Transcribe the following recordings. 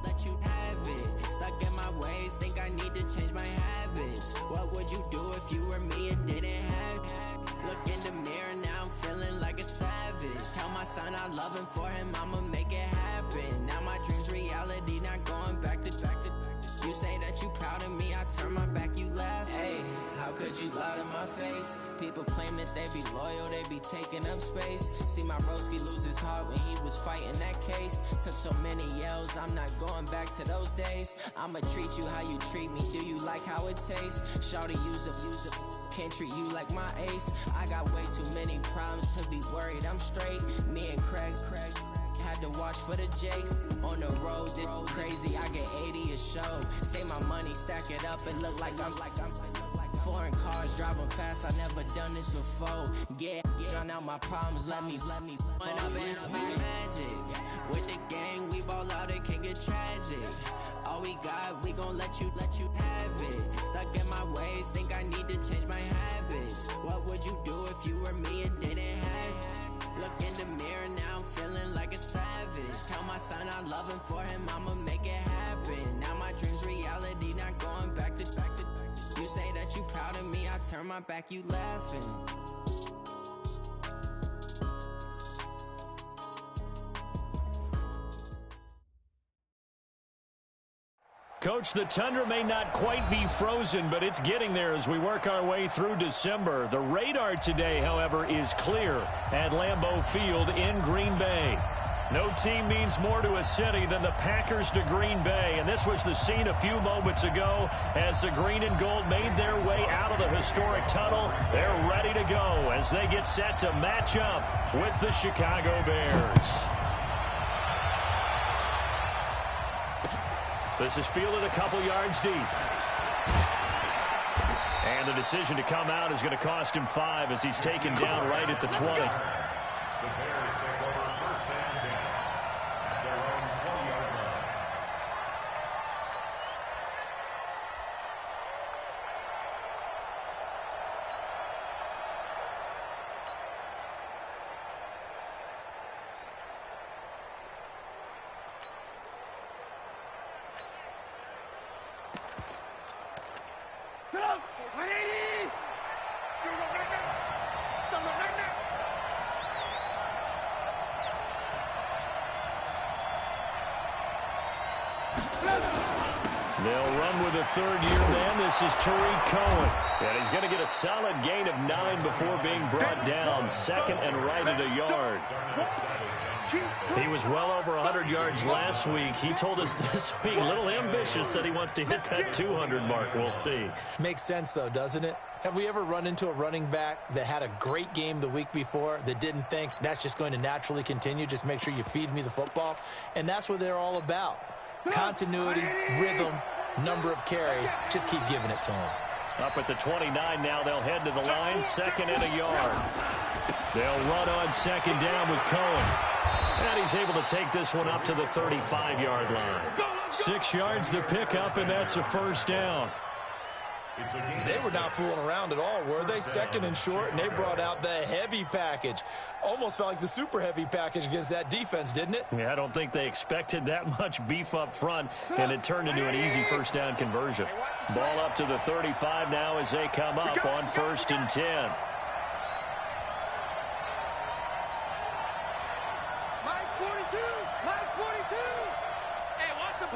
let you have it. Stuck in my ways, think I need to change my habits. What would you do if you were me and didn't have it? Look in the mirror, now I'm feeling like a savage. Tell my son I love him, for him I'ma make it happen. Now my dream's reality, not going back to. You say that you proud of me, I turn my back, you laugh. Hey, how could you lie to my face? People claim that they be loyal, they be taking up space. See my broski lose his heart when he was fighting that case. Took so many yells, I'm not going back to those days. I'ma treat you how you treat me, do you like how it tastes? Shawty, use up, can't treat you like my ace. I got way too many problems to be worried, I'm straight. Me and Craig had to watch for the Jakes. On the road, did crazy, I get 80 a show. Say my money, stack it up, and look like I'm foreign cars, driving fast, I never done this before. Get out my problems, let me point up and it's magic. With the gang, we ball out, it can get tragic. All we got, we gon' let you have it. Stuck in my ways, think I need to change my habits. What would you do if you were me and didn't have it? Look in the mirror, now I'm feeling like a savage. Tell my son I love him, for him I'ma make it happen. Now my dream's reality, not going back to. You say that you proud of me, I turn my back, you laughing. Coach, the Tundra may not quite be frozen, but it's getting there as we work our way through December. The radar today, however, is clear at Lambeau Field in Green Bay. No team means more to a city than the Packers to Green Bay, and this was the scene a few moments ago as the green and gold made their way out of the historic tunnel. They're ready to go as they get set to match up with the Chicago Bears. This is fielded a couple yards deep. And the decision to come out is going to cost him 5 as he's taken down right at the 20. The Bears take over first and 10 at their own 20-yard line. They'll run with a third-year man. This is Tariq Cohen. And he's going to get a solid gain of 9 before being brought down. Second and right at a yard. He was well over 100 yards last week. He told us this week, a little ambitious, said he wants to hit that 200 mark. We'll see. Makes sense, though, doesn't it? Have we ever run into a running back that had a great game the week before that didn't think that's just going to naturally continue? Just make sure you feed me the football. And that's what they're all about. Continuity, rhythm, number of carries. Just keep giving it to him. Up at the 29 now, they'll head to the line, second and a yard. They'll run on second down with Cohen. And he's able to take this one up to the 35-yard line. 6 yards the pickup, and that's a first down. They were not fooling around at all, were they? Second and short, and they brought out the heavy package. Almost felt like the super heavy package against that defense, didn't it? Yeah, I don't think they expected that much beef up front, and it turned into an easy first down conversion. Ball up to the 35 now as they come up on first and 10. Mike's 42! Mike's 42! Hey, what's the...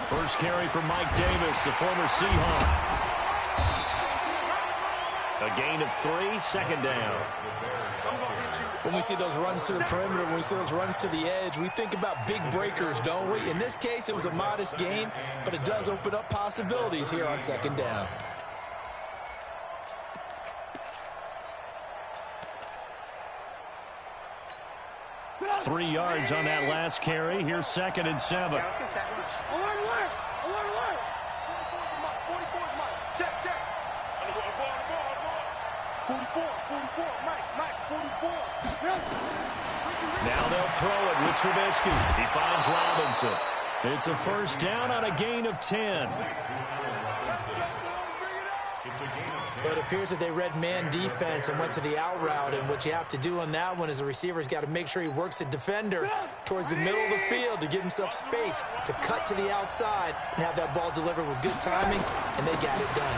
First carry for Mike Davis, the former Seahawk. A gain of 3, second down. When we see those runs to the perimeter, when we see those runs to the edge, we think about big breakers, don't we? In this case, it was a modest gain, but it does open up possibilities here on second down. Three yards on that last carry. Here's second and 7. Yeah, let's get set. I want to work. 44, Mike, 44. Now they'll throw it with Trubisky. He finds Robinson. It's a first down on a gain of 10. But it appears that they read man defense and went to the out route, and what you have to do on that one is the receiver's got to make sure he works the defender towards the middle of the field to give himself space to cut to the outside and have that ball delivered with good timing, and they got it done.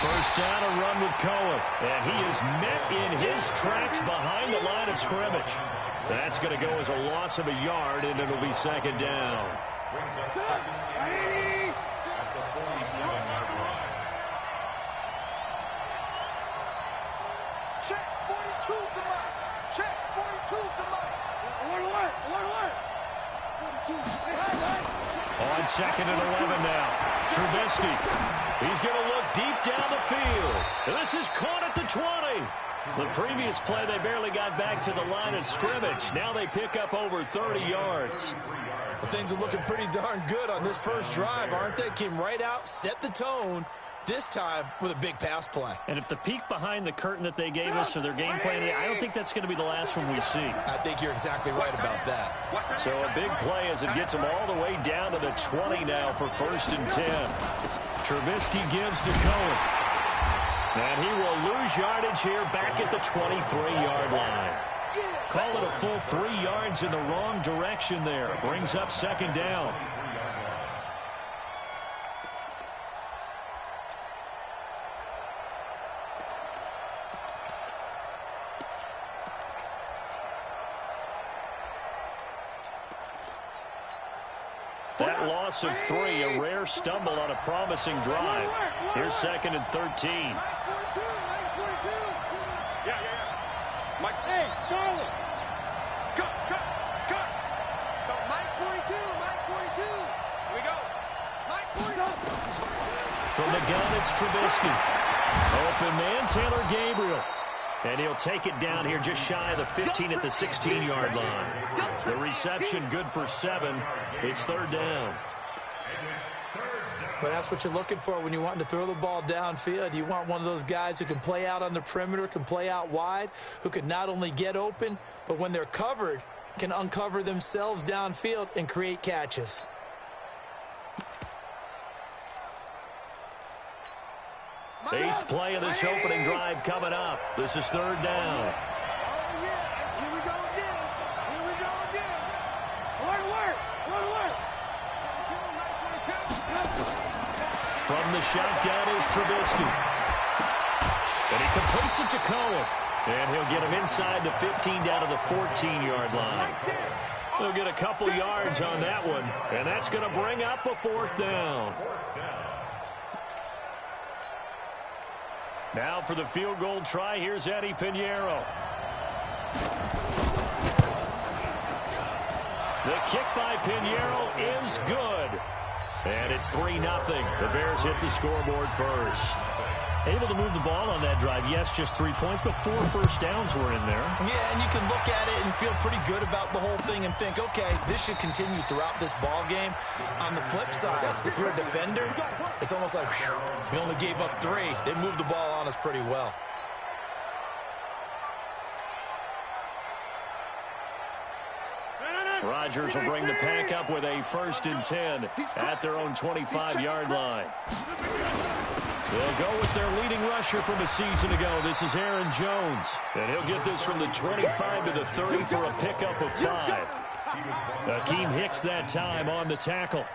First down, a run with Cohen, and he is met in his tracks behind the line of scrimmage. That's going to go as a loss of a yard, and it'll be second down. Brings up second and 8 at the 47-yard line. Check, 42's the mic. Check, 42's the mic. Alert. 42. On second and 11 now. Trubisky. He's going to look deep down the field. And this is caught at the 20. The previous play, they barely got back to the line of scrimmage. Now they pick up over 30 yards. Well, things are looking pretty darn good on this first drive, aren't they? Came right out, set the tone, this time with a big pass play. And if the peek behind the curtain that they gave us or their game plan, I don't think that's going to be the last one we see. I think you're exactly right about that. So a big play as it gets them all the way down to the 20 now for first and 10. Trubisky gives to Cohen. And he will lose yardage here back at the 23-yard line. Call it a full 3 yards in the wrong direction there. Brings up second down. That loss of 3, a rare stumble on a promising drive. Here's second and 13. Nice 42. Yeah. Mike, hey, Charlie. Cut. No, Mike 42. Here we go. Mike 42. From the gun, it's Trubisky. Open man, Taylor Gabriel. And he'll take it down here just shy of the 15 at the 16-yard line. The reception good for 7. It's third down. But that's what you're looking for when you're wanting to throw the ball downfield. You want one of those guys who can play out on the perimeter, can play out wide, who can not only get open, but when they're covered, can uncover themselves downfield and create catches. Eighth play of this opening drive coming up. This is third down. Oh, yeah. Here we go again. Alert. From the shotgun is Trubisky. And he completes it to Cohen. And he'll get him inside the 15 down to the 14-yard line. He'll get a couple yards on that one. And that's going to bring up a fourth down. Now for the field goal try, here's Eddie Pinheiro. The kick by Pinheiro is good. And it's 3-0. The Bears hit the scoreboard first. Able to move the ball on that drive. Yes, just 3 points, but 4 first downs were in there. Yeah, and you can look at it and feel pretty good about the whole thing and think, okay, this should continue throughout this ball game. On the flip side, if you're a defender, it's almost like, whew, we only gave up 3. They moved the ball on us pretty well. Rodgers will bring the pack up with a first and 10 at their own 25-yard line. They'll go with their leading rusher from a season ago. This is Aaron Jones. And he'll get this from the 25 to the 30 for a pickup of 5. Akeem Hicks that time on the tackle.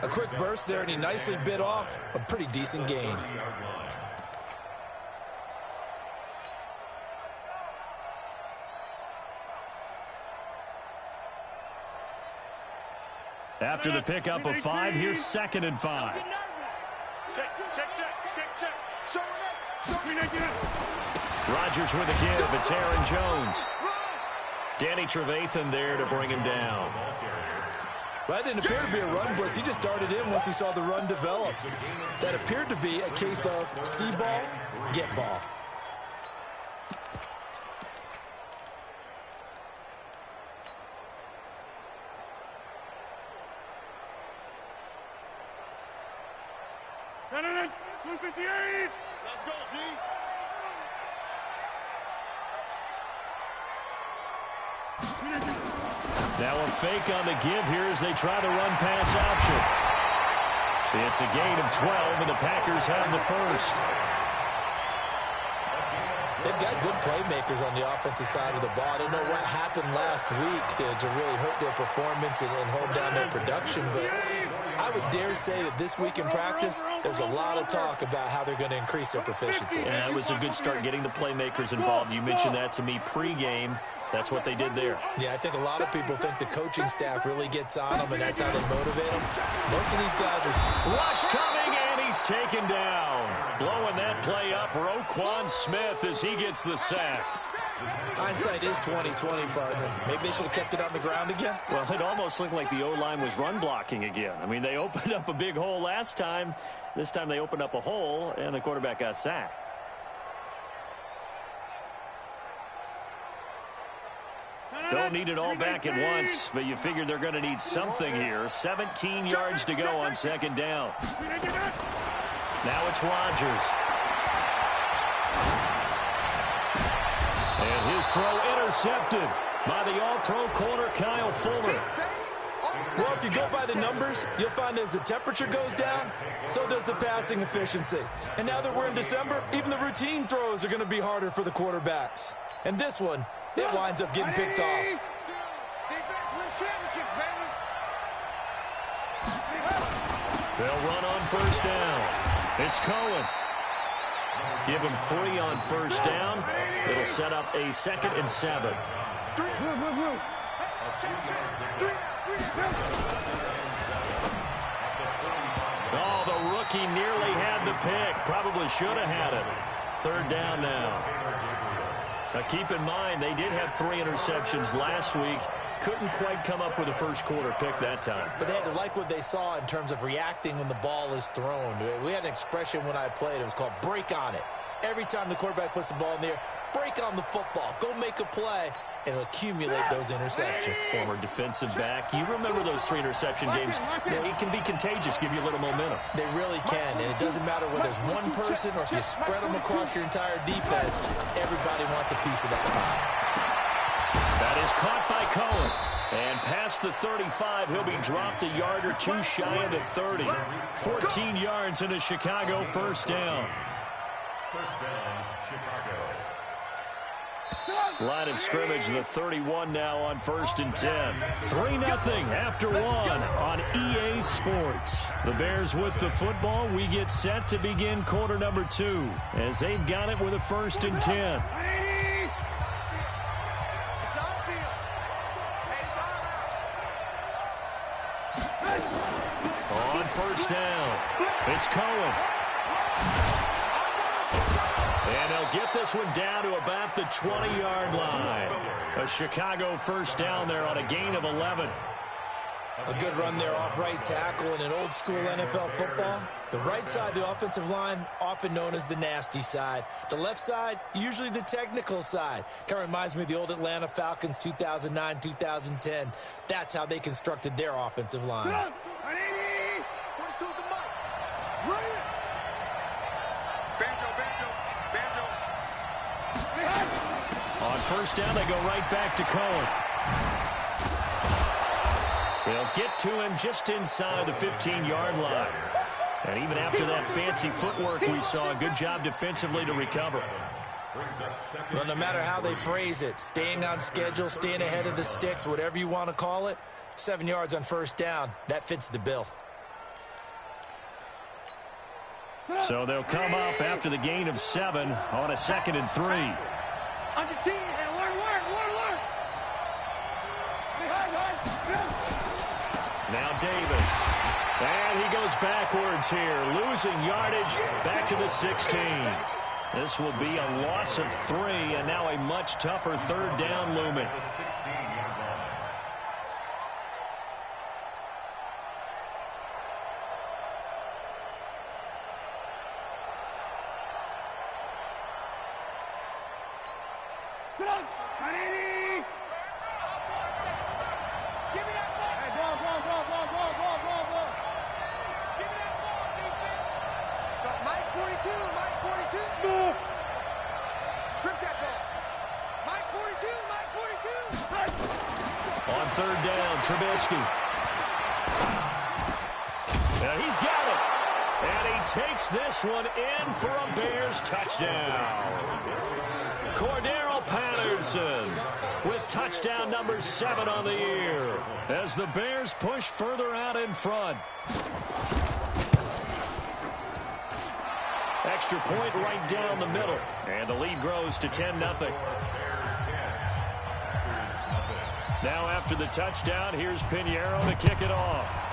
A quick burst there, and he nicely bit off a pretty decent gain. After the pickup of 5, here's second and 5. Check. Rodgers with a give. It's Aaron Jones. Danny Trevathan there to bring him down. Well, that didn't appear to be a run blitz. He just darted in once he saw the run develop. That appeared to be a case of see ball, get ball. Let's go, D. Now a fake on the give here as they try the run-pass option. It's a gain of 12, and the Packers have the first. They've got good playmakers on the offensive side of the ball. I don't know what happened last week to really hurt their performance and hold down their production, but I would dare say that this week in practice, there's a lot of talk about how they're going to increase their proficiency. Yeah, it was a good start getting the playmakers involved. You mentioned that to me pregame. That's what they did there. Yeah, I think a lot of people think the coaching staff really gets on them, and that's how they motivate them. Most of these guys are... Rush coming, and he's taken down. Blowing that play up, Roquan Smith as he gets the sack. Hindsight is 20/20, partner. Maybe they should have kept it on the ground again. Well, it almost looked like the O-line was run blocking again. I mean, they opened up a big hole last time. This time they opened up a hole, and the quarterback got sacked. Don't need it all back at once, but you figure they're going to need something here. 17 yards to go on second down. Now it's Rodgers. And his throw intercepted by the all-pro corner, Kyle Fuller. Well, if you go by the numbers, you'll find as the temperature goes down, so does the passing efficiency. And now that we're in December, even the routine throws are going to be harder for the quarterbacks. And this one, it winds up getting picked off. They'll run on first down. It's Cohen. Give him 3 on first down. It'll set up a 2nd and 7. Oh, the rookie nearly had the pick. Probably should have had it. 3rd down now. Now, keep in mind, they did have 3 interceptions last week. Couldn't quite come up with a first-quarter pick that time. But they had to like what they saw in terms of reacting when the ball is thrown. We had an expression when I played. It was called break on it. Every time the quarterback puts the ball in the air, break on the football. Go make a play and accumulate those interceptions. Former defensive back. You remember those 3 interception games. It can be contagious, give you a little momentum. They really can, and it doesn't matter whether it's one person or if you spread them across your entire defense. Everybody wants a piece of that pie. That is caught by Cohen. And past the 35, he'll be dropped a yard or 2 shy of the 30. 14 yards and a Chicago first down. First down, Chicago. Line of scrimmage, the 31 now on 1st and 10. 3-0 after 1 on EA Sports. The Bears with the football. We get set to begin quarter number 2 as they've got it with a 1st and 10. On first down, it's Cohen. And they'll get this one down to about the 20-yard line. A Chicago first down there on a gain of 11. A good run there off right tackle in an old-school NFL football. The right side of the offensive line, often known as the nasty side. The left side, usually the technical side. Kind of reminds me of the old Atlanta Falcons 2009-2010. That's how they constructed their offensive line. On first down, they go right back to Cohen. They'll get to him just inside the 15-yard line. And even after that fancy footwork we saw, a good job defensively to recover. Well, no matter how they phrase it, staying on schedule, staying ahead of the sticks, whatever you want to call it, 7 yards on first down, that fits the bill. So they'll come up after the gain of 7 on a 2nd and 3. Now Davis. And he goes backwards here, losing yardage back to the 16. This will be a loss of 3, and now a much tougher 3rd down looming. On 3rd down, Trubisky. He's got it. takes this one in for a Bears touchdown. Cordero Patterson with touchdown number 7 on the year as the Bears push further out in front. Extra point right down the middle, and the lead grows to 10-0. Now after the touchdown, here's Pinheiro to kick it off.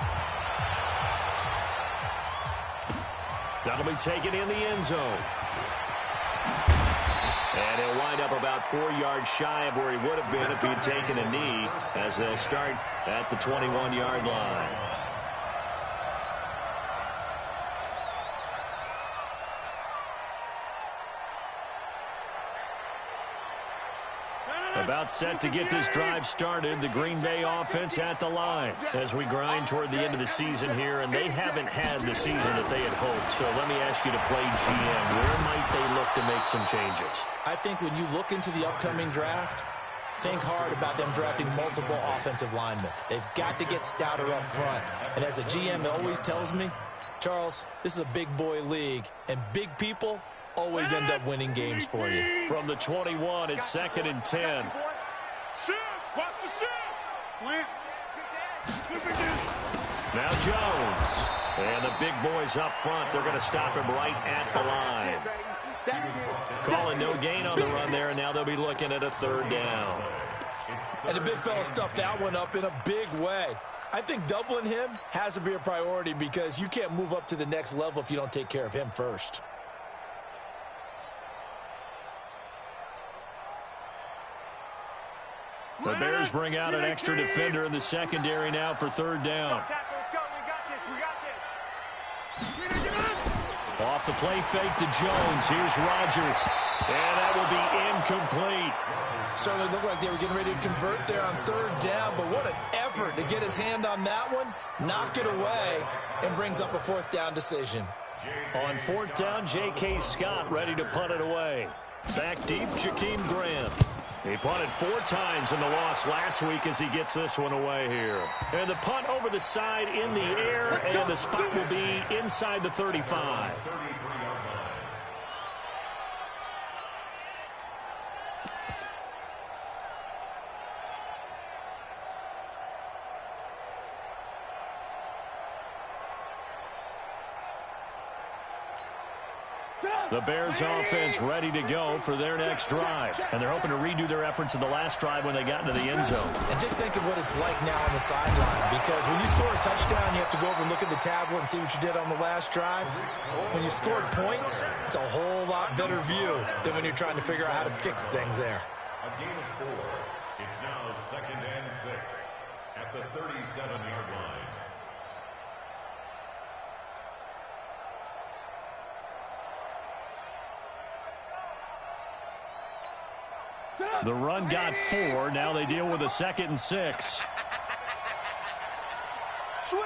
That'll be taken in the end zone. And he'll wind up about 4 yards shy of where he would have been if he'd taken a knee, as they'll start at the 21-yard line. About set to get this drive started, the Green Bay offense at the line as we grind toward the end of the season here, and they haven't had the season that they had hoped. So let me ask you to play GM. Where might they look to make some changes? I think when you look into the upcoming draft, think hard about them drafting multiple offensive linemen. They've got to get stouter up front. And as a GM, it always tells me, Charles, this is a big boy league, and big people always end up winning games for you. From the 21, it's 2nd and 10. Now Jones. And the big boys up front, they're going to stop him right at the line. Calling no gain on the run there, and now they'll be looking at a 3rd down. And the big fella stuffed that one up in a big way. I think doubling him has to be a priority because you can't move up to the next level if you don't take care of him first. The Bears bring out an extra defender in the secondary now for 3rd down. Off the play fake to Jones. Here's Rodgers. And that will be incomplete. Certainly looked like they were getting ready to convert there on 3rd down, but what an effort to get his hand on that one, knock it away, and brings up a 4th down decision. On 4th down, J.K. Scott ready to punt it away. Back deep, Jakeem Grant. He punted 4 times in the loss last week as he gets this one away here. And the punt over the side in the air, and the spot will be inside the 35. The Bears offense ready to go for their next drive. And they're hoping to redo their efforts in the last drive when they got into the end zone. And just think of what it's like now on the sideline, because when you score a touchdown, you have to go over and look at the tablet and see what you did on the last drive. When you scored points, it's a whole lot better view than when you're trying to figure out how to fix things there. A game of 4. It's now 2nd and 6 at the 37-yard line. The run got 4. Now they deal with a 2nd and 6. Switch!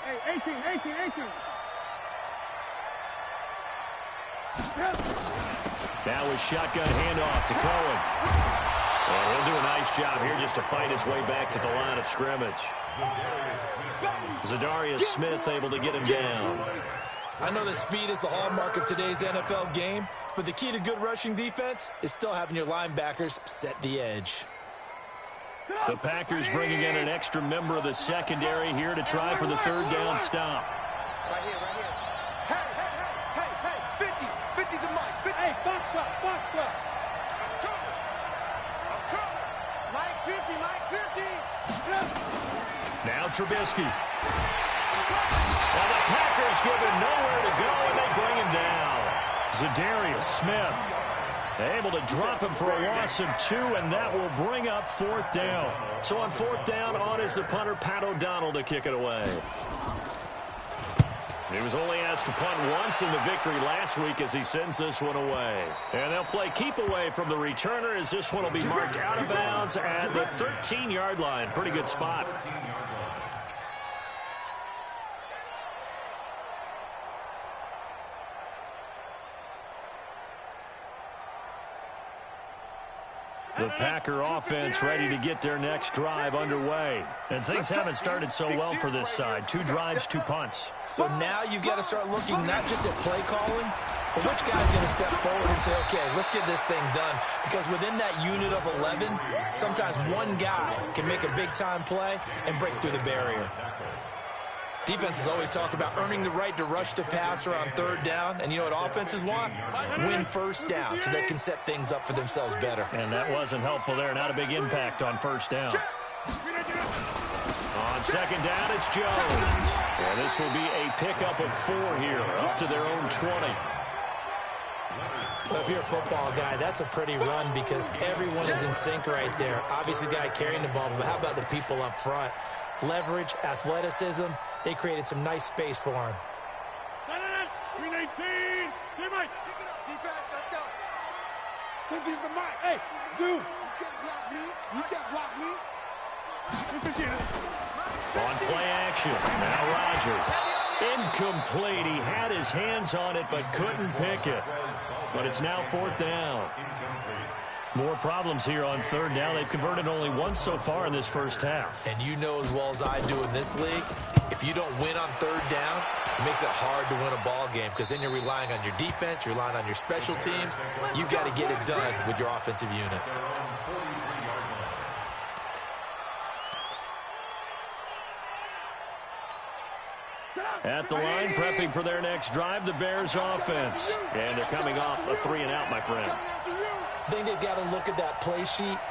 Hey, 18. Now a shotgun handoff to Cohen. And he'll do a nice job here just to fight his way back to the line of scrimmage. Zadarius Smith able to get him down. I know that speed is the hallmark of today's NFL game, but the key to good rushing defense is still having your linebackers set the edge. The Packers bringing in an extra member of the secondary here to try for the 3rd down stop. Right here. Hey, 50 to Mike. 50. Hey, box club. I'm coming. Mike 50. Now Trubisky. And the Packers give him nowhere to go, and they bring him down. Zadarius Smith able to drop him for a loss of 2, and that will bring up 4th down. So on 4th down, on is the punter, Pat O'Donnell, to kick it away. He was only asked to punt once in the victory last week as he sends this one away. And they'll play keep away from the returner as this one will be marked out of bounds at the 13-yard line. Pretty good spot. The Packer offense ready to get their next drive underway. And things haven't started so well for this side. 2 drives, 2 punts. So now you've got to start looking not just at play calling, but which guy's going to step forward and say, okay, let's get this thing done. Because within that unit of 11, sometimes one guy can make a big-time play and break through the barrier. Defenses always talk about earning the right to rush the passer on 3rd down. And you know what offenses want? Win 1st down so they can set things up for themselves better. And that wasn't helpful there. Not a big impact on 1st down. On 2nd down, it's Jones. And this will be a pickup of 4 here, up to their own 20. Well, if you're a football guy, that's a pretty run because everyone is in sync right there. Obviously, the guy carrying the ball, but how about the people up front? Leverage, athleticism, they created some nice space for him. 319, defense, let's go. He's the mic. Hey, dude. You can't block me. On play action, now Rodgers. Incomplete. He had his hands on it, but couldn't pick it. But it's now 4th down. More problems here on 3rd down. They've converted only once so far in this first half. And you know as well as I do in this league, if you don't win on 3rd down, it makes it hard to win a ball game because then you're relying on your defense, you're relying on your special teams. You've got to get it done with your offensive unit. At the line, prepping for their next drive, the Bears offense. And they're coming off a 3-and-out, my friend. I think they've got to look at that play sheet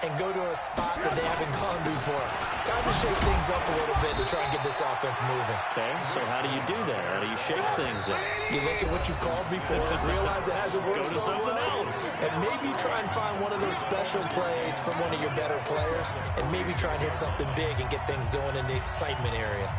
and go to a spot that they haven't gone before. Time to shake things up a little bit to try and get this offense moving. Okay, so how do you do that? How do you shake things up? You look at what you called before, realize it hasn't worked so well, and maybe try and find one of those special plays from one of your better players, and maybe try and hit something big and get things going in the excitement area.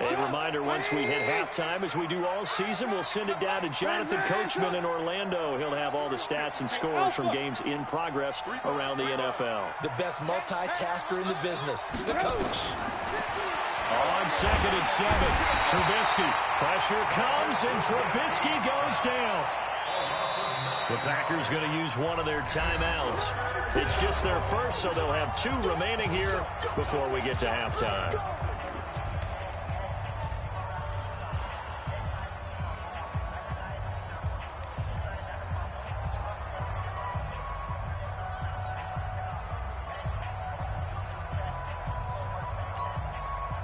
A reminder, once we hit halftime, as we do all season, we'll send it down to Jonathan Coachman in Orlando. He'll have all the stats and scores from games in progress around the NFL. The best multitasker in the business, the coach. On 2nd and 7, Trubisky. Pressure comes, and Trubisky goes down. The Packers going to use one of their timeouts. It's just their first, so they'll have 2 remaining here before we get to halftime.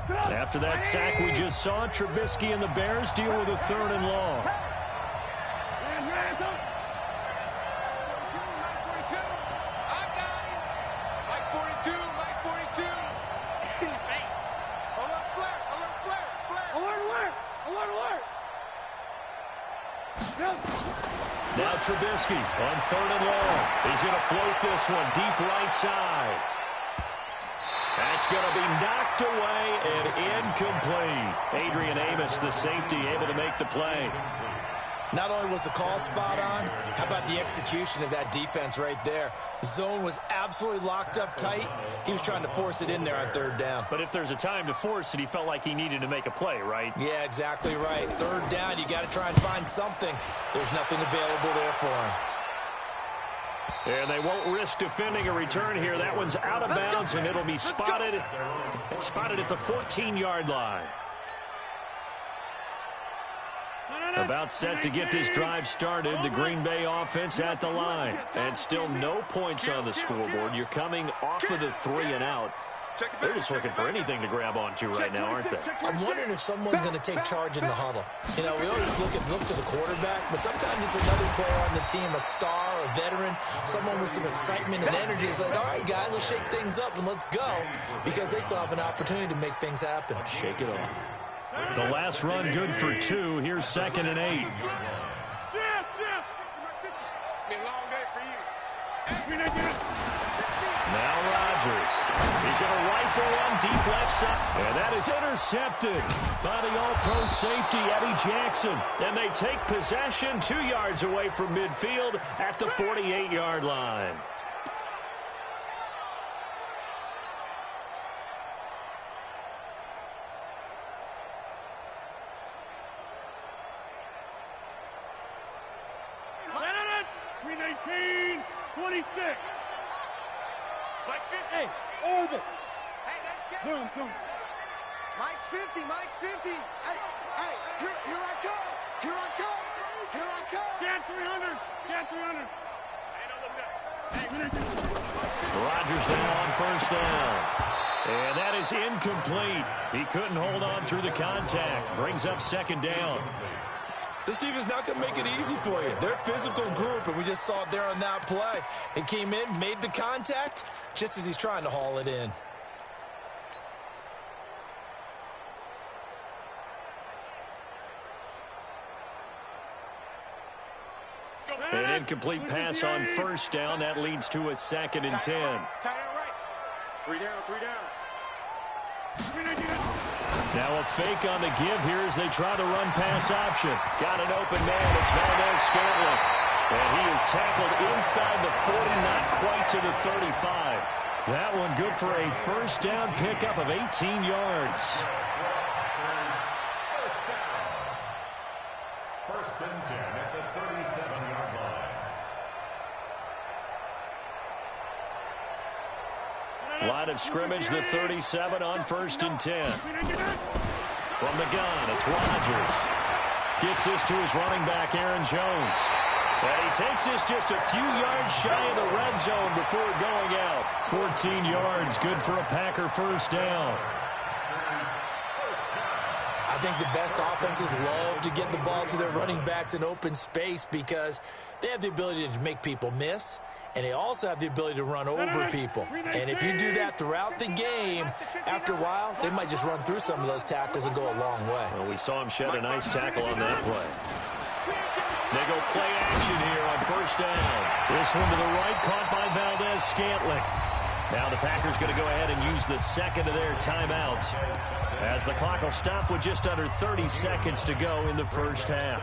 After that sack we just saw, Trubisky and the Bears deal with a 3rd and long. Now Trubisky on 3rd and long. He's going to float this one deep right side. That's going to be knocked away and incomplete. Adrian Amos, the safety, able to make the play. Not only was the call spot on, how about the execution of that defense right there? Zone was absolutely locked up tight. He was trying to force it in there on 3rd down. But if there's a time to force it, he felt like he needed to make a play, right? Yeah, exactly right. 3rd down, you got to try and find something. There's nothing available there for him. And they won't risk defending a return here. That one's out of bounds, and it'll be spotted at the 14-yard line. About set to get this drive started. The Green Bay offense at the line. And still no points on the scoreboard. You're coming off of the 3-and-out. They're just looking for anything to grab onto right now, aren't they? I'm wondering if someone's going to take charge in the huddle. You know, we always look to the quarterback, but sometimes it's another player on the team, a star, a veteran, someone with some excitement and energy. It's like, all right, guys, let's shake things up and let's go, because they still have an opportunity to make things happen. Shake it off. The last run good for 2. Here's 2nd and 8. It's been a long day for you. Now Rodgers. He's going to rifle one deep left side. And that is intercepted by the all-pro safety, Eddie Jackson. And they take possession 2 yards away from midfield at the 48-yard line. 26. Mike 50. Hey, over. Hey, guys, get Zoom, zoom. Mike's 50. Mike's 50. Hey, here I come. Here I come. Here I come. Get 300. Get 300. Hey, don't look up. Hey, we didn't do it. Rodgers now on first down. And that is incomplete. He couldn't hold on through the contact. Brings up second down. This defense not going to make it easy for you. They're a physical group, and we just saw it there on that play. He came in, made the contact, just as he's trying to haul it in. An incomplete pass on first down. That leads to a 2nd and 10. Tight end right. 3 down, 3 down. Now a fake on the give here as they try the run pass option. Got an open man. It's Valdez-Scantling. And he is tackled inside the 40, not quite to the 35. That one good for a first down pickup of 18 yards. First and 10 at the 37-yard line. Line of scrimmage, the 37 on first and 10. From the gun, it's Rodgers. Gets this to his running back, Aaron Jones. And he takes this just a few yards shy of the red zone before going out. 14 yards, good for a Packer first down. I think the best offenses love to get the ball to their running backs in open space because they have the ability to make people miss, and they also have the ability to run over people. And if you do that throughout the game, after a while, they might just run through some of those tackles and go a long way. Well, we saw him shed a nice tackle on that play. They go play action here on first down. This one to the right, caught by Valdez-Scantling. Now the Packers going to go ahead and use the second of their timeouts, as the clock will stop with just under 30 seconds to go in the first half.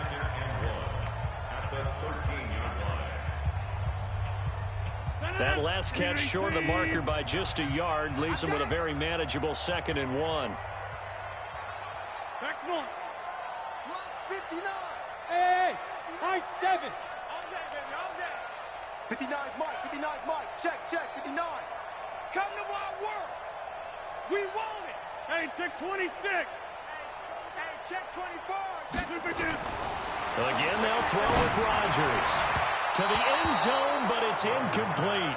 That last catch short of the marker by just a yard leaves them with a very manageable 2nd and 1. Back one. Mike's 59. Hey, high 7. All day, baby, all day. 59's Mike, 59's Mike. Check, 59. Come to Wild World. We want it. Hey, check 26. Hey, check 24. Check Again, they'll throw with Rodgers. To the end zone, but it's incomplete.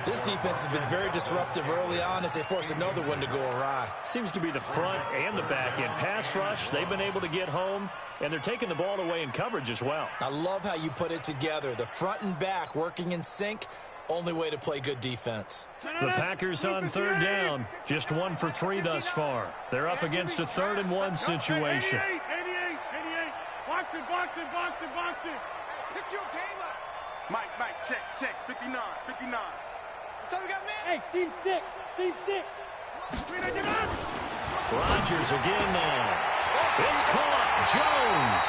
This defense has been very disruptive early on as they force another one to go awry. Seems to be the front and the back end. Pass rush, they've been able to get home, and they're taking the ball away in coverage as well. I love how you put it together. The front and back working in sync. Only way to play good defense. The Packers on third down. Just 1 for 3 thus far. They're up against a 3rd and 1 situation. 88. Box it. Hey, pick your game up. Mike, check, 59. So we got man. Hey, seam 6. Rodgers again now. It's caught. Jones.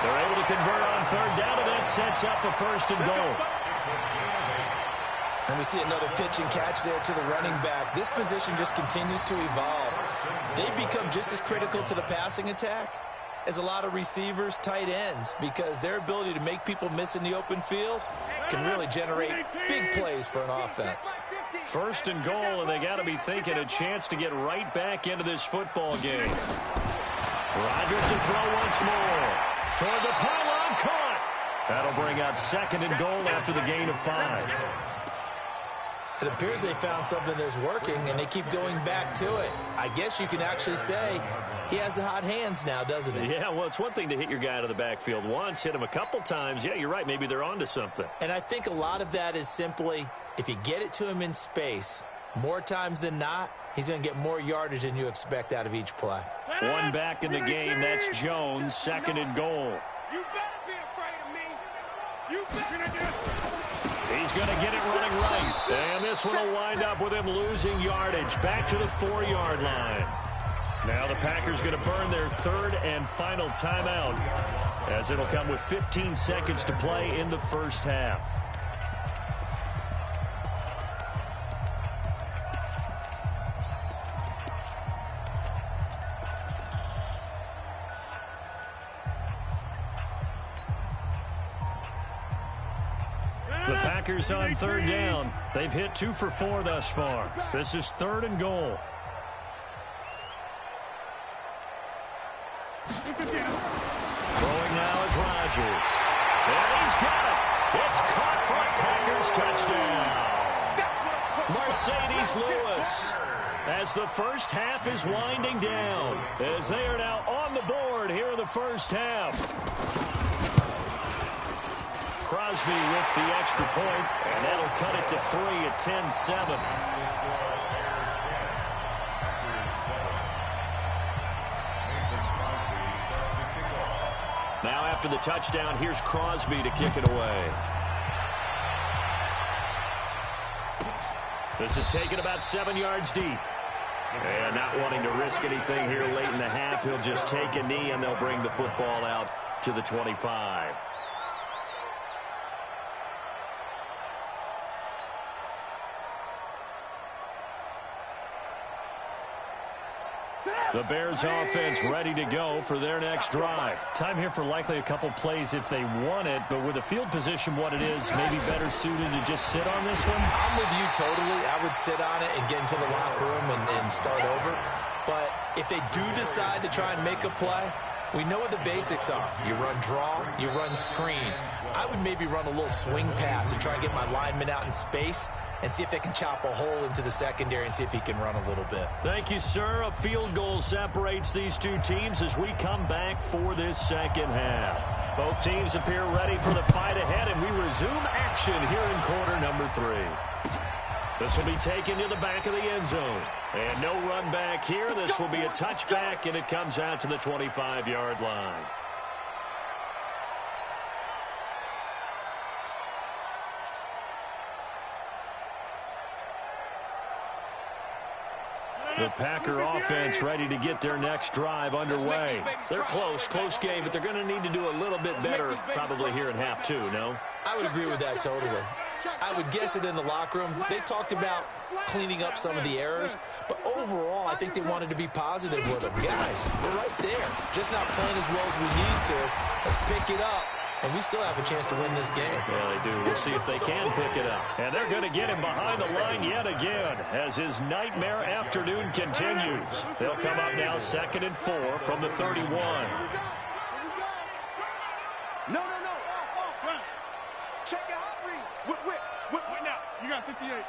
They're able to convert on third down, and that sets up a 1st and goal. And we see another pitch and catch there to the running back. This position just continues to evolve. They become just as critical to the passing attack as a lot of receivers, tight ends, because their ability to make people miss in the open field can really generate big plays for an offense. 1st and goal, and they got to be thinking a chance to get right back into this football game. Rodgers to throw once more. Toward the pylon, caught. That'll bring up 2nd and goal after the gain of 5. It appears they found something that's working, and they keep going back to it. I guess you can actually say he has the hot hands now, doesn't he? Yeah, well, it's one thing to hit your guy out of the backfield once, hit him a couple times. Yeah, you're right. Maybe they're onto something. And I think a lot of that is simply, if you get it to him in space, more times than not, he's going to get more yardage than you expect out of each play. One back in the game. That's Jones, 2nd and goal. You better be afraid of me. You better. He's going to get it running right. And this one will wind up with him losing yardage. Back to the 4-yard line. Now the Packers going to burn their 3rd and final timeout, as it'll come with 15 seconds to play in the first half. The Packers on third down. They've hit 2 for 4 thus far. This is 3rd and goal. Throwing now is Rodgers. And he's got it. It's caught for a Packers touchdown. Mercedes Lewis. As the first half is winding down, as they are now on the board here in the first half. Crosby with the extra point, and that'll cut it to 3 at 10-7. Now after the touchdown, here's Crosby to kick it away. This is taken about 7 yards deep. And not wanting to risk anything here late in the half, he'll just take a knee and they'll bring the football out to the 25. The Bears offense ready to go for their next drive. Time here for likely a couple plays if they want it, but with the field position what it is, maybe better suited to just sit on this one? I'm with you totally. I would sit on it and get into the locker room and start over. But if they do decide to try and make a play, we know what the basics are. You run draw, you run screen. I would maybe run a little swing pass and try and get my lineman out in space and see if they can chop a hole into the secondary and see if he can run a little bit. Thank you, sir. A field goal separates these two teams as we come back for this second half. Both teams appear ready for the fight ahead, and we resume action here in quarter number 3. This will be taken to the back of the end zone. And no run back here. This will be a touchback, and it comes out to the 25-yard line. The Packer offense ready to get their next drive underway. They're close game, but they're going to need to do a little bit better probably here in half 2, no? I would agree with that totally. I would guess it in the locker room. They talked about cleaning up some of the errors, but overall, I think they wanted to be positive with them. Guys, we're right there. Just not playing as well as we need to. Let's pick it up, and we still have a chance to win this game. Yeah, they do. We'll see if they can pick it up. And they're going to get him behind the line yet again as his nightmare afternoon continues. They'll come up now 2nd and 4 from the 31. No. Check your hot read. Whip now. You got 58.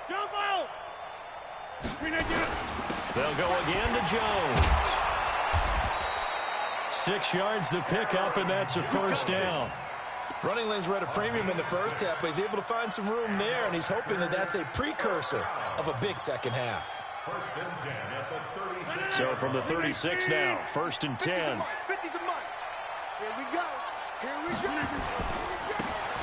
Jump out. They'll go again to Jones. 6 yards the pickup, and that's a first down. Running lanes were at a premium in the first half, but he's able to find some room there, and he's hoping that that's a precursor of a big second half. 1st and 10 at the 36. So from the 36 now, 1st and 10. 50 the money. Here we go.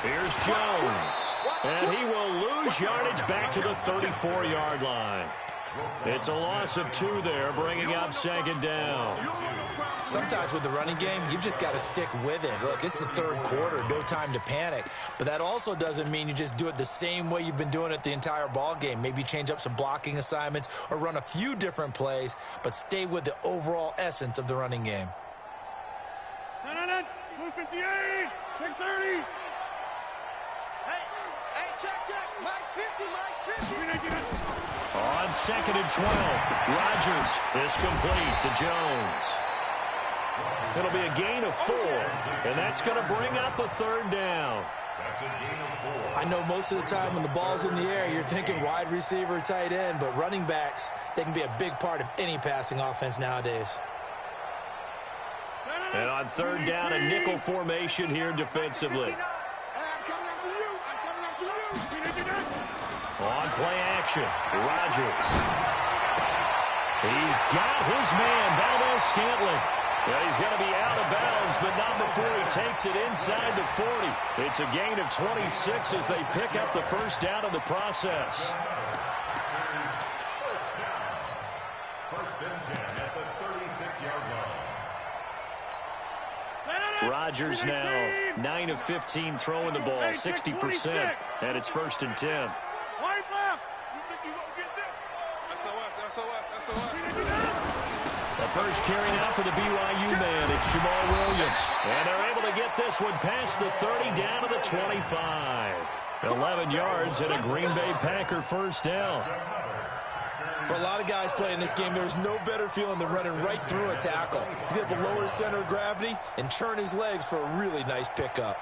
Here's Jones, and he will lose yardage back to the 34-yard line. It's a loss of 2 there, bringing up 2nd down. Sometimes with the running game, you've just got to stick with it. Look, it's the 3rd quarter, no time to panic. But that also doesn't mean you just do it the same way you've been doing it the entire ball game. Maybe change up some blocking assignments or run a few different plays, but stay with the overall essence of the running game. 258, check 30. Hey, check. Mike 50. On 2nd and 12, Rodgers is complete to Jones. It'll be a gain of 4, and that's going to bring up a 3rd down. That's a gain of 4. I know most of the time when the ball's in the air, you're thinking wide receiver, tight end, but running backs, they can be a big part of any passing offense nowadays. And on 3rd down, a nickel formation here defensively. I'm coming after you. On play action, Rodgers. He's got his man, Valdes-Scantling. Well, he's going to be out of bounds, but not before he takes it inside the 40. It's a gain of 26 as they pick up the first down in the process. First and 10 at the 36-yard line. Rodgers now 9 of 15 throwing the ball, 60%, and it's 1st and 10. Right left. You think you gonna get this? SOS. A first carry now for the BYU man. It's Jamal Williams. And they're able to get this one past the 30 down to the 25. 11 yards and a Green Bay Packer first down. For a lot of guys playing this game, there's no better feeling than running right through a tackle. He's able to lower his center of gravity and turn his legs for a really nice pickup.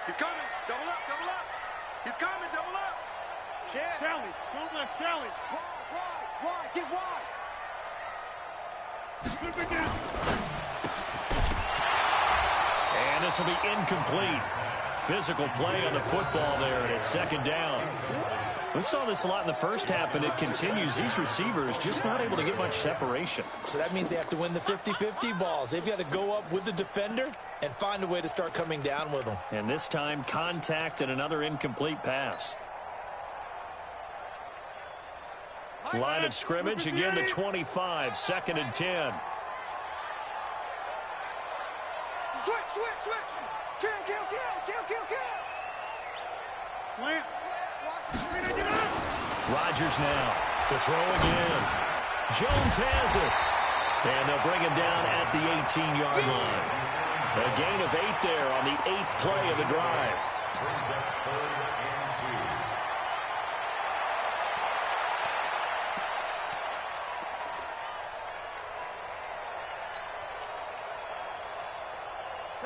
He's coming. Double up, double up. He's coming, double up. Kelly, don't let Kelly. Wide, get wide. And this will be incomplete. Physical play on the football there, and it's second down. We saw this a lot in the first half, and it continues. These receivers just not able to get much separation. So that means they have to win the 50-50 balls. They've got to go up with the defender and find a way to start coming down with them. And this time, contact and another incomplete pass. Line of scrimmage, again the 25, 2nd and 10. Switch. Kill. Plant. Rodgers now to throw again. Jones has it. And they'll bring him down at the 18-yard line. A gain of 8 there on the 8th play of the drive. Brings up 3rd and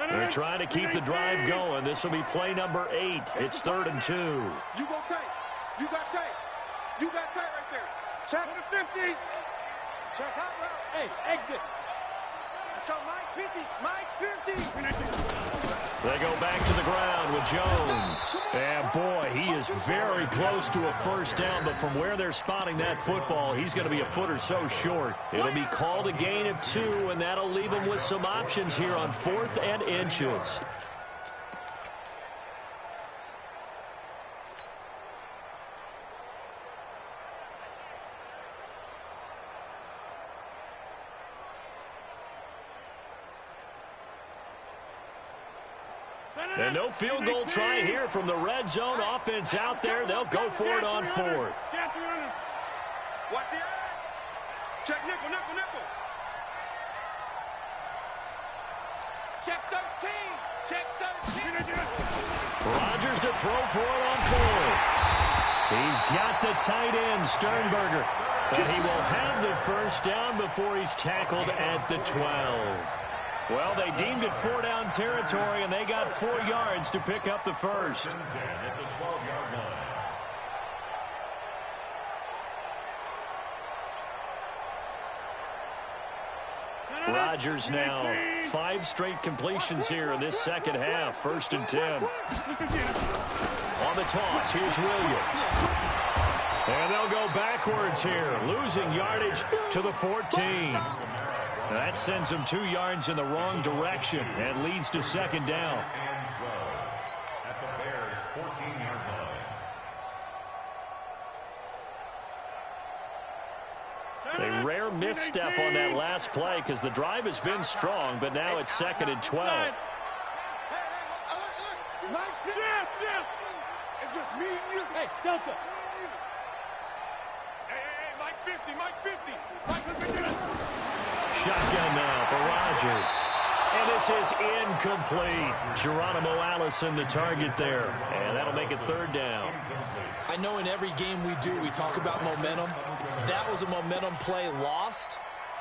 2. They're trying to keep the drive going. This will be play number 8. It's 3rd and 2. You go tight. You got tight. You got tight right there. Check the 50. Check hot route. Hey, exit. Let's go, Mike 50. Mike 50. They go back to the ground with Jones. And boy, he is very close to a first down, but from where they're spotting that football, he's going to be a foot or so short. It'll be called a gain of 2, and that'll leave him with some options here on 4th and inches. And no field goal try here from the red zone. Offense out there. They'll go for it on 4th. Watch the eye. Check nickel. Check 13. Check 13. Rodgers to throw for it on 4th. He's got the tight end, Sternberger. But he will have the first down before he's tackled at the 12. Well, they deemed it 4-down territory, and they got 4 yards to pick up the first. At the 12-yard line. Rodgers now 5 straight completions here in this second half. 1st and 10. On the toss, here's Williams. And they'll go backwards here, losing yardage to the 14. That sends them 2 yards in the wrong direction and leads to second down. And 12 at the Bears' 14-yard line. A rare misstep on that last play because the drive has been strong, but now it's 2nd and 12. Hey, Mike, it's just me and you. Hey, Delta. Hey, Mike 50. Shotgun now for Rodgers. And this is incomplete. Geronimo Allison the target there. And that'll make it 3rd down. I know in every game we do, we talk about momentum. That was a momentum play lost.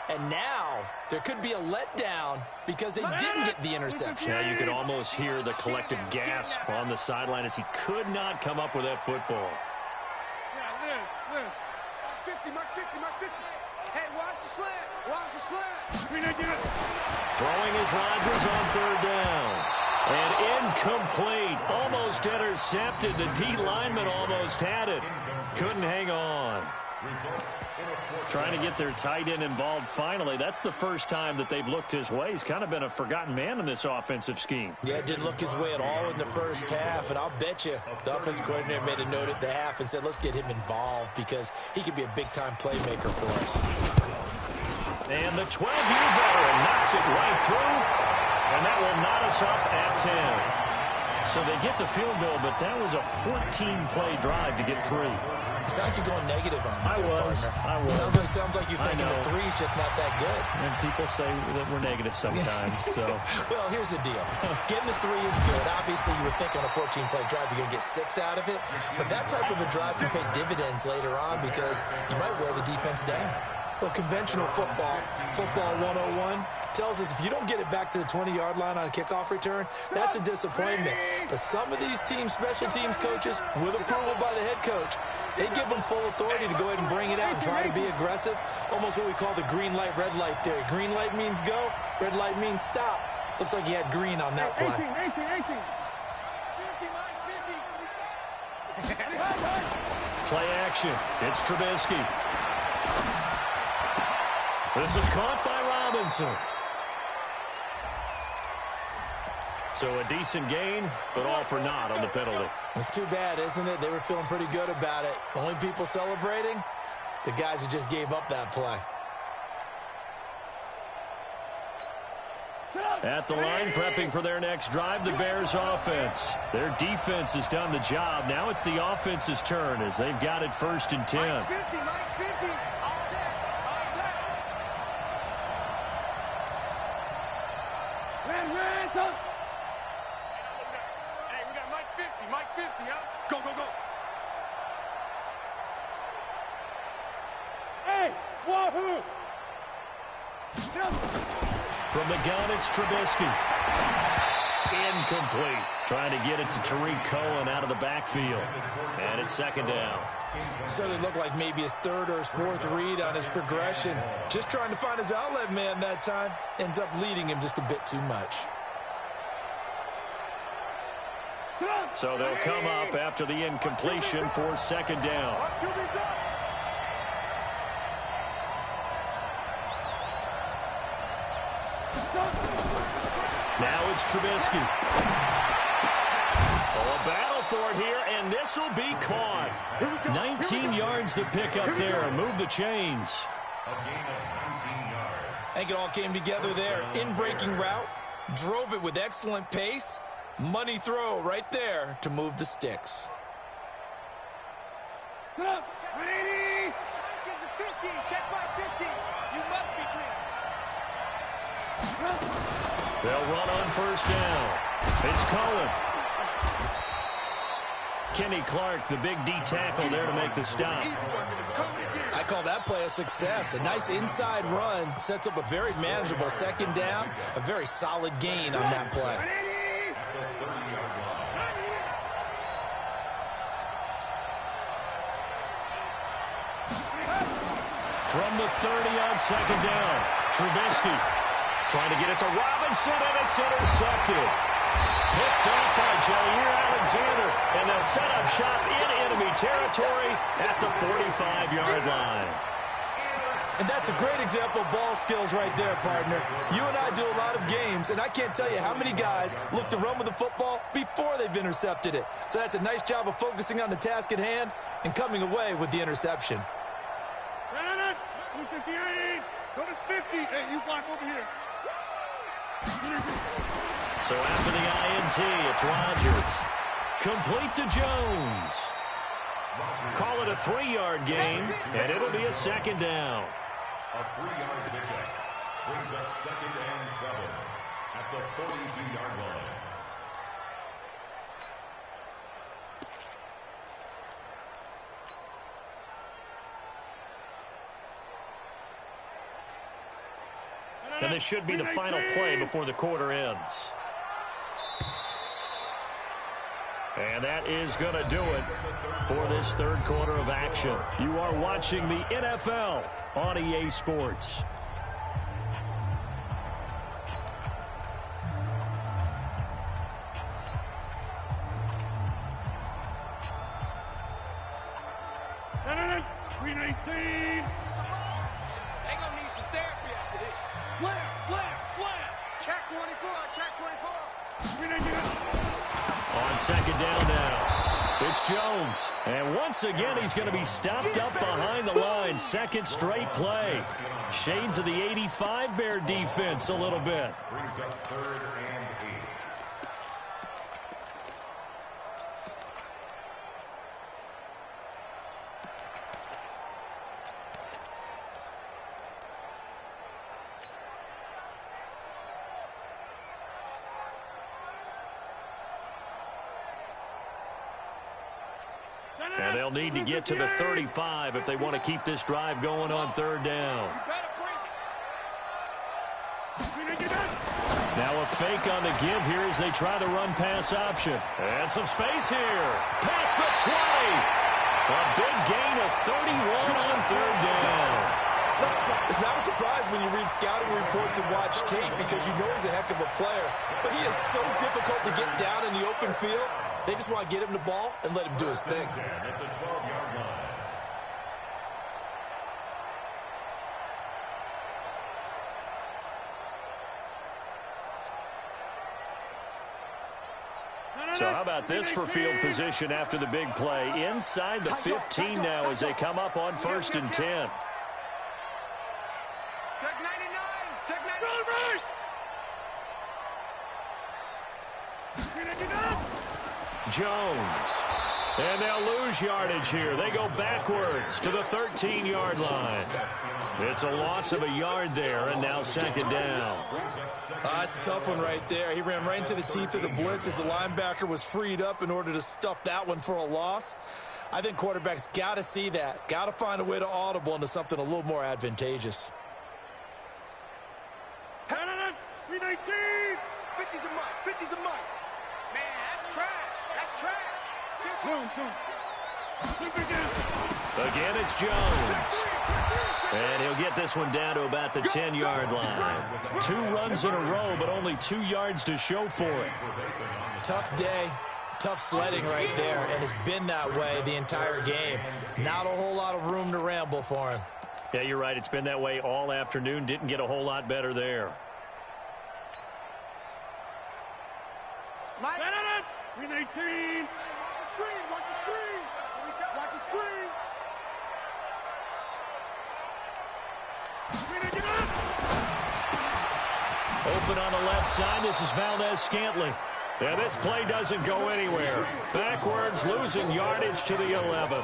And now there could be a letdown because they didn't get the interception. Now you could almost hear the collective gasp on the sideline as he could not come up with that football. Yeah, Liz. Mark 50. Hey, watch the slant. Throwing is Rodgers on 3rd down. And incomplete. Almost intercepted. The D lineman almost had it. Couldn't hang on. Trying to get their tight end involved finally. That's the first time that they've looked his way. He's kind of been a forgotten man in this offensive scheme. Yeah, it didn't look his way at all in the first half, and I'll bet you the offense coordinator made a note at the half and said, let's get him involved because he could be a big-time playmaker for us. And the 12-year veteran knocks it right through, and that will knot us up at 10. So they get the field goal, but that was a 14-play drive to get 3. Sounds like you're going negative on me. I was. Sounds like you're thinking the 3's just not that good. And people say that we're negative sometimes. So, well, here's the deal. Getting the 3 is good. Obviously, you would think on a 14-play drive you're going to get 6 out of it. But that type of a drive can pay dividends later on because you might wear the defense down. Well, conventional football 101, tells us if you don't get it back to the 20-yard line on a kickoff return, that's a disappointment. But some of these teams, special teams coaches, with approval by the head coach, they give them full authority to go ahead and bring it out and try to be aggressive. Almost what we call the green light, red light theory. Green light means go, red light means stop. Looks like he had green on that play. 50. play action. It's Trubisky. This is caught by Robinson. So a decent gain, but all for naught on the penalty. It's too bad, isn't it? They were feeling pretty good about it. Only people celebrating, the guys who just gave up that play. At the line, prepping for their next drive, the Bears offense. Their defense has done the job. Now it's the offense's turn as they've got it 1st and 10. Mike's 50, Mike's 50. All day, all day. Red, touch. Hey, we got Mike 50, Mike 50, huh? Go, go, go. Hey, wahoo! From the gun, it's Trubisky. Incomplete. Trying to get it to Tariq Cohen out of the backfield. And it's 2nd down. So it looked like maybe his 3rd or his 4th read on his progression. Just trying to find his outlet man that time. Ends up leading him just a bit too much. So they'll come up after the incompletion for 2nd down. Now it's Trubisky. Oh, a battle for it here, and this will be caught. 19 yards to pick up there. Move the chains. A gain of 19 yards. I think it all came together there. In-breaking route. Drove it with excellent pace. Money throw right there to move the sticks. 180. Gives a 50. Check by 50. You must be treated. They'll run on 1st down. It's Cohen. Kenny Clark, the big D tackle there to make the stop. I call that play a success. A nice inside run. Sets up a very manageable 2nd down. A very solid gain on that play. From the 30 on 2nd down, Trubisky trying to get it to Robinson, and it's intercepted. Picked off by Jair Alexander, and they'll set up shop in enemy territory at the 45-yard line. And that's a great example of ball skills right there, partner. You and I do a lot of games, and I can't tell you how many guys look to run with the football before they've intercepted it. So that's a nice job of focusing on the task at hand and coming away with the interception. 258. Go to 50. Hey, you block over here. So after the INT, it's Rodgers. Complete to Jones. Call it a 3-yard gain, and it'll be a 2nd down. A 3-yard pickup brings up 2nd and 7 at the 42-yard line. And this should be the final play before the quarter ends. And that is going to do it for this 3rd quarter of action. You are watching the NFL on EA Sports. Check 24, check 24. On 2nd down now, it's Jones. And once again, he's going to be stopped up behind the line. 2nd straight play. Shades of the 85 Bear defense a little bit. Brings up 3rd and And they'll need to get to the 35 if they want to keep this drive going on third down. Now a fake on the give here as they try the run-pass option. And some space here. Past the 20. A big gain of 31 on third down. It's not a surprise when you read scouting reports and watch tape because you know he's a heck of a player. But he is so difficult to get down in the open field. They just want to get him the ball and let him do his thing. At the 12-yard line. So how about this for field position after the big play? Inside the 15 now as they come up on 1st and 10. Check 99. Check 99. Jones. And they'll lose yardage here. They go backwards to the 13-yard line. It's a loss of a yard there, and now 2nd down. It's a tough one right there. He ran right into the teeth of the blitz as the linebacker was freed up in order to stuff that one for a loss. I think quarterbacks got to see that. Got to find a way to audible into something a little more advantageous. 319. 50's the mic. 50's the mic. Man, that's trash. That's trash. Again, it's Jones. And he'll get this one down to about the 10-yard line. 2 runs in a row, but only 2 yards to show for it. Tough day, tough sledding right there, and it's been that way the entire game. Not a whole lot of room to ramble for him. Yeah, you're right. It's been that way all afternoon. Didn't get a whole lot better there. Mike. 319. Watch the screen. Watch the screen. Open on the left side. This is Valdez-Scantling. And this play doesn't go anywhere. Backwards, losing yardage to the 11.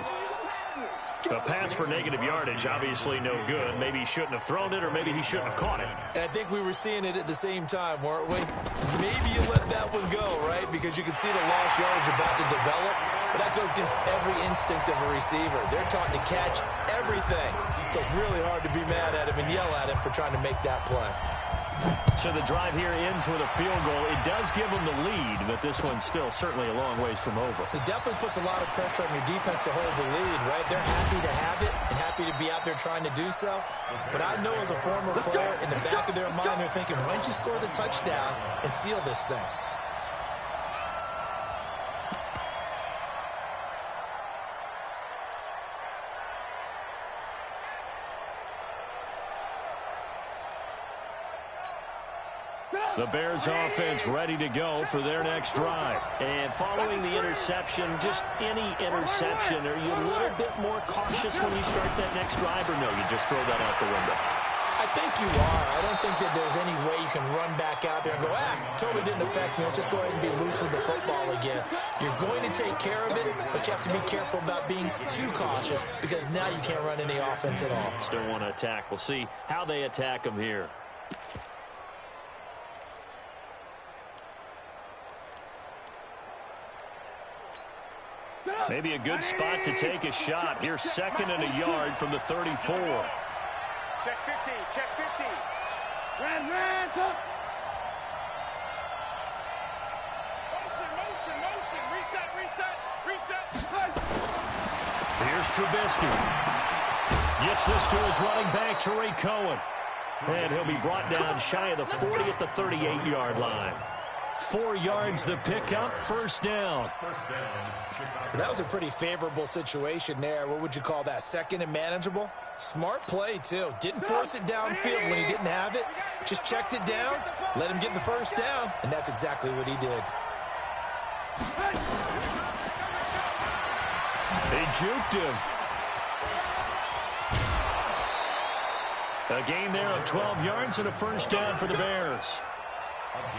A pass for negative yardage, obviously no good. Maybe he shouldn't have thrown it, or maybe he shouldn't have caught it. And I think we were seeing it at the same time, weren't we? Maybe you let that one go, right? Because you can see the lost yardage about to develop. But that goes against every instinct of a receiver. They're taught to catch everything. So it's really hard to be mad at him and yell at him for trying to make that play. So the drive here ends with a field goal. It does give them the lead, but this one's still certainly a long ways from over. It definitely puts a lot of pressure on your defense to hold the lead, right? They're happy to have it and happy to be out there trying to do so. But I know as a former player, in the back of their mind, they're thinking, why don't you score the touchdown and seal this thing? The Bears offense ready to go for their next drive. And following the interception, just any interception, are you a little bit more cautious when you start that next drive, or no, you just throw that out the window? I think you are. I don't think that there's any way you can run back out there and go, totally didn't affect me. Let's just go ahead and be loose with the football again. You're going to take care of it, but you have to be careful about being too cautious because now you can't run any offense at all. Still want to attack. We'll see how they attack them here. Maybe a good spot to take a shot. Here's 2nd and a yard from the 34. Check 50. Check 50. Ran. Motion. Reset. Here's Trubisky. Gets this to his running back, Tariq Cohen. And he'll be brought down shy of the 40 at the 38-yard line. 4 yards the pickup, 1st down. That was a pretty favorable situation there. What would you call that? 2nd and manageable? Smart play, too. Didn't force it downfield when he didn't have it. Just checked it down, let him get the 1st down, and that's exactly what he did. They juked him. A gain there of 12 yards and a 1st down for the Bears.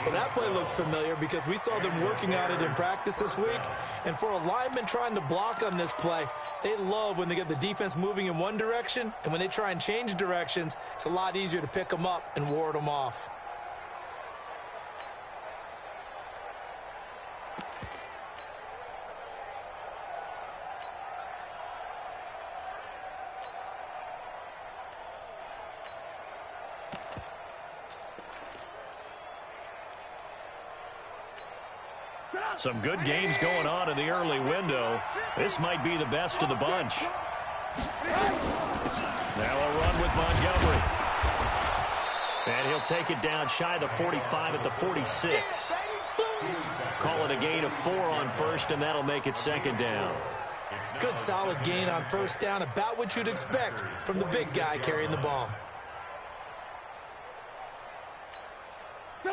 Well, that play looks familiar because we saw them working on it in practice this week. And for a lineman trying to block on this play, they love when they get the defense moving in one direction. And when they try and change directions, it's a lot easier to pick them up and ward them off. Some good games going on in the early window. This might be the best of the bunch. Now a run with Montgomery. And he'll take it down shy of the 45 at the 46. Call it a gain of 4 on first, and that'll make it second down. Good solid gain on first down, about what you'd expect from the big guy carrying the ball.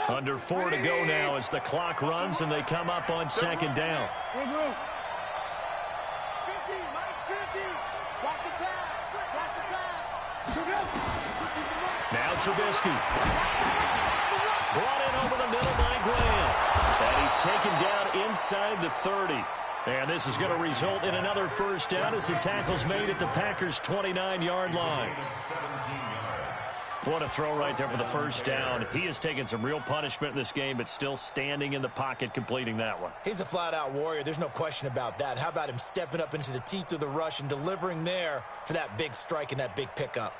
Under 4 to go now as the clock runs and they come up on second down. Now Trubisky. Brought in over the middle by Graham. And he's taken down inside the 30. And this is going to result in another first down as the tackle's made at the Packers' 29-yard line. What a throw right there for the first down. He has taken some real punishment in this game, but still standing in the pocket completing that one. He's a flat-out warrior. There's no question about that. How about him stepping up into the teeth of the rush and delivering there for that big strike and that big pickup?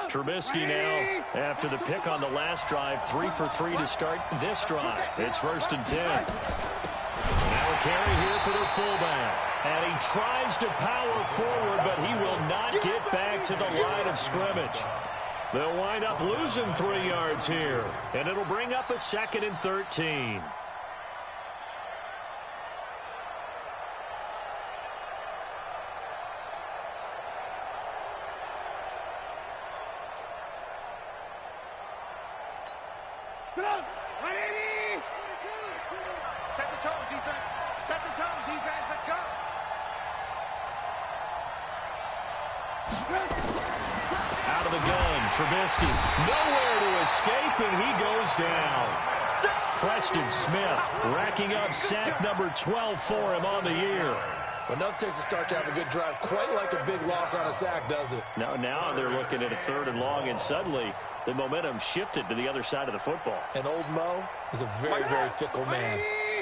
Trubisky now, after the pick on the last drive, 3 for 3 to start this drive. It's 1st and 10. Now a carry here for their fullback. And he tries to power forward, but he will not get back to the line of scrimmage. They'll wind up losing 3 yards here. And it'll bring up a 2nd and 13. Set the tone, defense. Set the tone, defense. Let's go. Out of the gun, Trubisky. Nowhere to escape, and he goes down. Preston Smith racking up sack number 12 for him on the year. Well, nothing takes a start to have a good drive quite like a big loss on a sack, does it? Now they're looking at a 3rd and long, and suddenly the momentum shifted to the other side of the football. And old Mo is a very, very fickle man.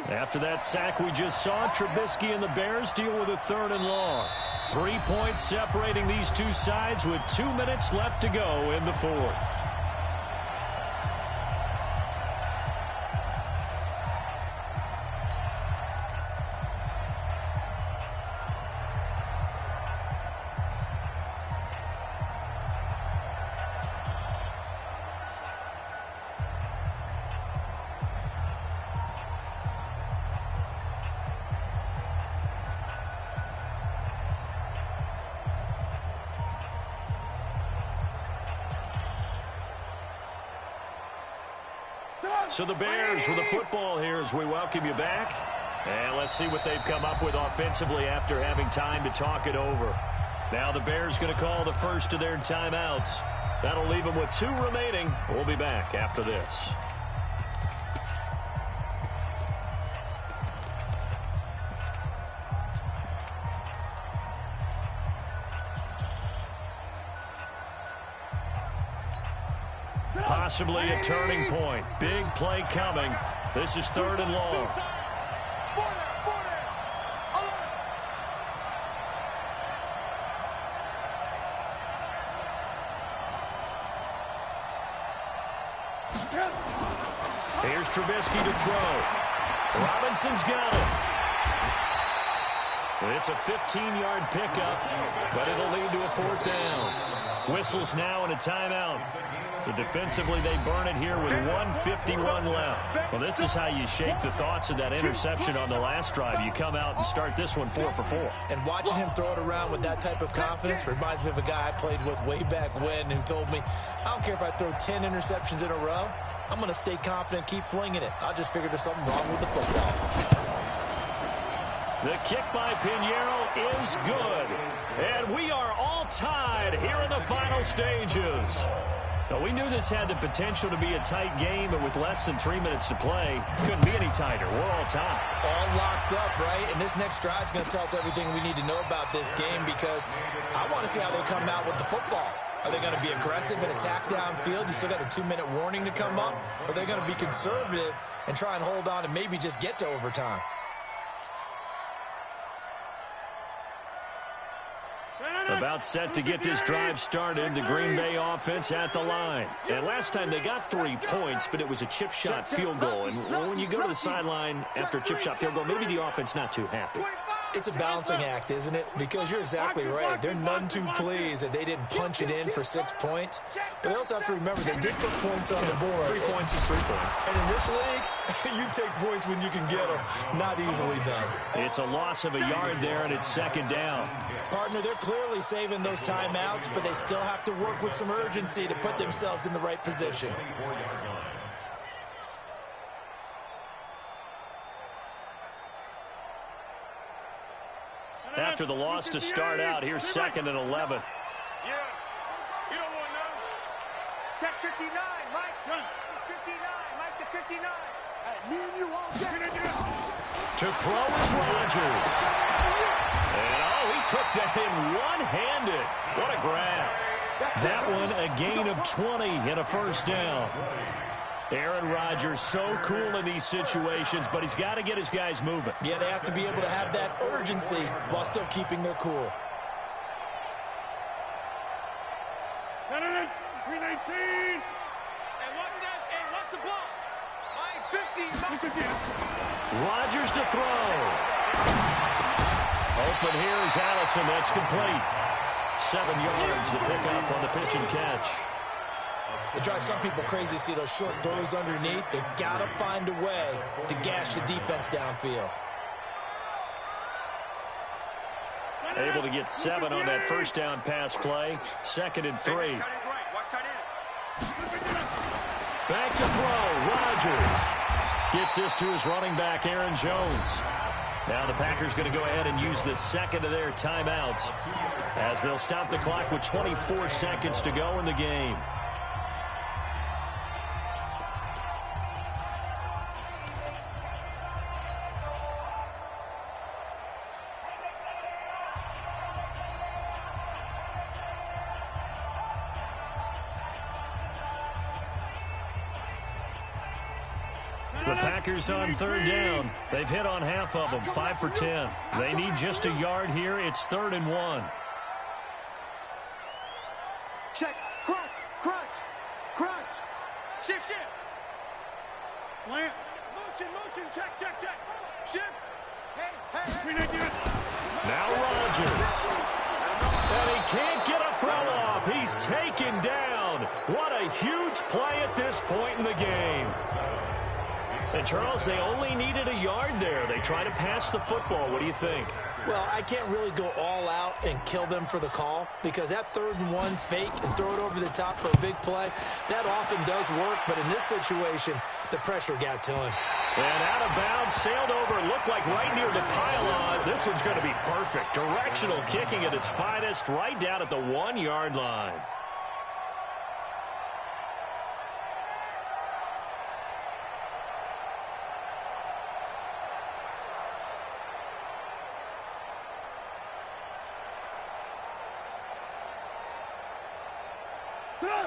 After that sack we just saw, Trubisky and the Bears deal with a 3rd and long. 3 points separating these two sides with 2 minutes left to go in the 4th. So the Bears with the football here as we welcome you back. And let's see what they've come up with offensively after having time to talk it over. Now the Bears going to call the first of their timeouts. That'll leave them with 2 remaining. We'll be back after this. Possibly a turning point. Big play coming. This is 3rd and long. Here's Trubisky to throw. Robinson's got it. It's a 15-yard pickup, but it'll lead to a 4th down. Whistles now and a timeout. So defensively, they burn it here with 1:51 left. Well, this is how you shake the thoughts of that interception on the last drive. You come out and start this one 4 for 4. And watching him throw it around with that type of confidence reminds me of a guy I played with way back when who told me, I don't care if I throw 10 interceptions in a row. I'm going to stay confident, keep flinging it. I just figured there's something wrong with the football. The kick by Pinheiro is good. And we are all tied here in the final stages. Now, we knew this had the potential to be a tight game, but with less than 3 minutes to play, couldn't be any tighter. We're all tied. All locked up, right? And this next drive is going to tell us everything we need to know about this game because I want to see how they come out with the football. Are they going to be aggressive and attack downfield? You still got a 2-minute warning to come up? Or are they going to be conservative and try and hold on and maybe just get to overtime? About set to get this drive started, the Green Bay offense at the line. And last time they got 3 points, but it was a chip shot field goal. And when you go to the sideline after a chip shot field goal, maybe the offense not too happy. It's a balancing act, isn't it? Because you're exactly right. They're none too pleased that they didn't punch it in for 6 points. But they also have to remember they did put points on the board. 3 points is 3 points. And in this league, you take points when you can get them. Not easily done. It's a loss of a yard there, and it's second down. Partner, they're clearly saving those timeouts, but they still have to work with some urgency to put themselves in the right position. After the loss to start out, here's 2nd and 11. Yeah. You don't want none. Check 59, Mike. It's 59. Mike to 59. Hey, me and you all day. To throw is Rodgers. And he took that in one-handed. What a grab. That one a gain of 20 and a first down. Aaron Rodgers so cool in these situations, but he's got to get his guys moving. Yeah, they have to be able to have that urgency while still keeping their cool. 319. And what's the ball? My 50. Rodgers to throw. Open here is Allison. That's complete. 7 yards to pick up on the pitch and catch. It drives some people crazy to see those short throws underneath. They've got to find a way to gash the defense downfield. Able to get 7 on that first down pass play. 2nd and 3. Back to throw. Rodgers gets this to his running back, Aaron Jones. Now the Packers going to go ahead and use the second of their timeouts as they'll stop the clock with 24 seconds to go in the game. The Packers on 3rd down. They've hit on half of them, 5 for 10. They need just a yard here. It's 3rd and 1. Check. Crunch. Shift. Plant. Motion. Check. Shift. Hey. Now Rodgers. And he can't get a throw off. He's taken down. What a huge play at this point in the game. And, Charles, they only needed a yard there. They try to pass the football. What do you think? Well, I can't really go all out and kill them for the call because that 3rd and 1 fake and throw it over the top for a big play, that often does work. But in this situation, the pressure got to him. And out of bounds, sailed over, looked like right near the pylon. This one's going to be perfect. Directional kicking at its finest, right down at the 1-yard line.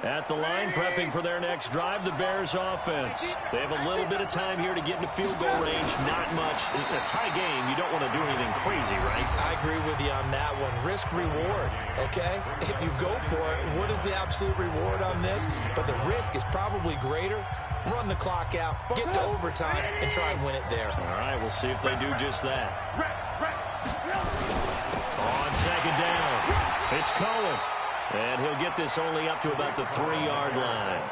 At the line, prepping for their next drive, the Bears offense. They have a little bit of time here to get into field goal range. Not much. In a tie game, you don't want to do anything crazy, right? I agree with you on that one. Risk-reward, okay? If you go for it, what is the absolute reward on this? But the risk is probably greater. Run the clock out, get to overtime, and try and win it there. All right, we'll see if they do just that. On 2nd down, it's Cohen. And he'll get this only up to about the 3-yard line.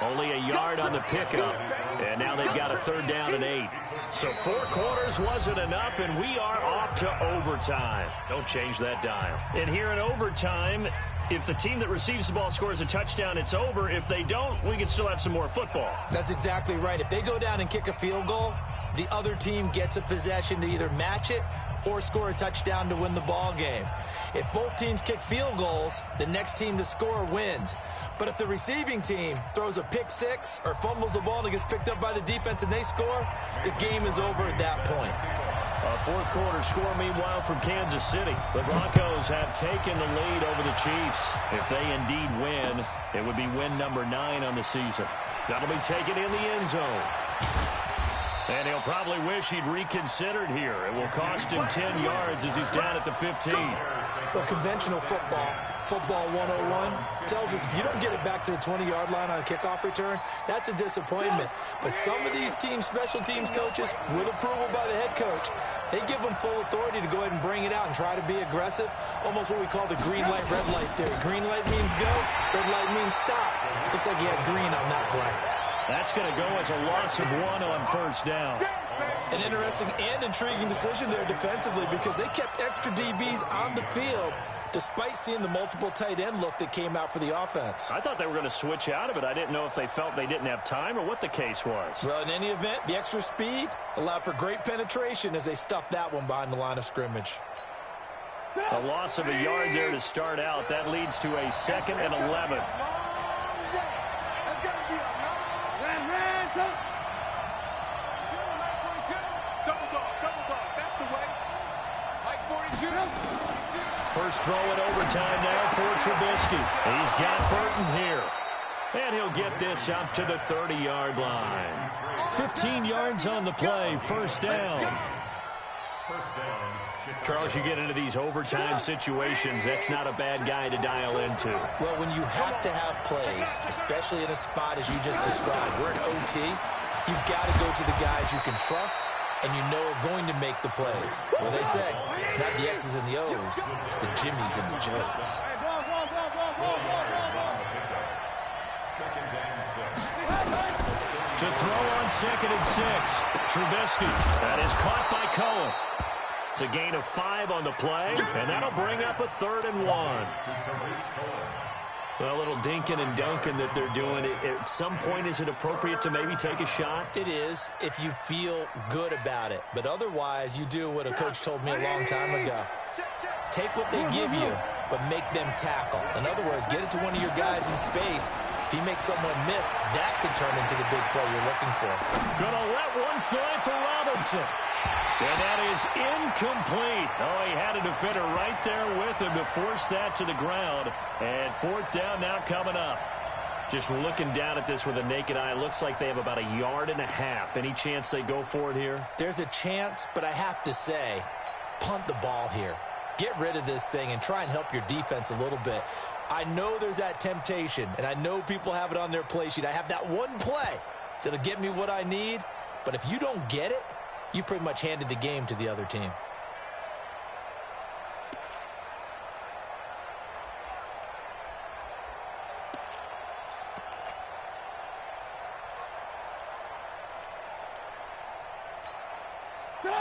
Only a yard on the pickup. And now they've got a 3rd down and 8. So 4 quarters wasn't enough, and we are off to overtime. Don't change that dial. And here in overtime, if the team that receives the ball scores a touchdown, it's over. If they don't, we can still have some more football. That's exactly right. If they go down and kick a field goal, the other team gets a possession to either match it or score a touchdown to win the ball game. If both teams kick field goals, the next team to score wins. But if the receiving team throws a pick 6 or fumbles the ball and it gets picked up by the defense and they score, the game is over at that point. A 4th quarter score, meanwhile, from Kansas City. The Broncos have taken the lead over the Chiefs. If they indeed win, it would be win number 9 on the season. That'll be taken in the end zone. And he'll probably wish he'd reconsidered here. It will cost him 10 yards as he's down at the 15. Well, conventional football 101, tells us if you don't get it back to the 20-yard line on a kickoff return, that's a disappointment. But some of these teams, special teams coaches, with approval by the head coach, they give them full authority to go ahead and bring it out and try to be aggressive, almost what we call the green light, red light theory. Green light means go, red light means stop. Looks like he had green on that play. That's going to go as a loss of 1 on first down. An interesting and intriguing decision there defensively because they kept extra DBs on the field despite seeing the multiple tight end look that came out for the offense. I thought they were going to switch out of it. I didn't know if they felt they didn't have time or what the case was. Well, in any event, the extra speed allowed for great penetration as they stuffed that one behind the line of scrimmage. A loss of a yard there to start out. That leads to a 2nd and 11. First throw in overtime now for Trubisky. He's got Burton here. And he'll get this up to the 30-yard line. 15 yards on the play, first down. Charles, you get into these overtime situations, that's not a bad guy to dial into. Well, when you have to have plays, especially in a spot as you just described, we're in OT, you've got to go to the guys you can trust and you know are going to make the plays. Well, they say it's not the X's and the O's, it's the Jimmies and the Joes. To throw on 2nd and 6, Trubisky. That is caught by Cohen. It's a gain of 5 on the play, and that'll bring up a 3rd and 1. Well, a little dinking and dunking that they're doing. At some point, is it appropriate to maybe take a shot? It is, if you feel good about it. But otherwise, you do what a coach told me a long time ago. Take what they give you, but make them tackle. In other words, get it to one of your guys in space. If he makes someone miss, that could turn into the big play you're looking for. Gonna let one fly for Robinson. And that is incomplete. Oh, he had a defender right there with him to force that to the ground. And 4th down now coming up. Just looking down at this with a naked eye, looks like they have about 1.5 yards. Any chance they go for it here? There's a chance, but I have to say, punt the ball here. Get rid of this thing and try and help your defense a little bit. I know there's that temptation, and I know people have it on their play sheet. I have that one play that'll get me what I need, but if you don't get it, you pretty much handed the game to the other team.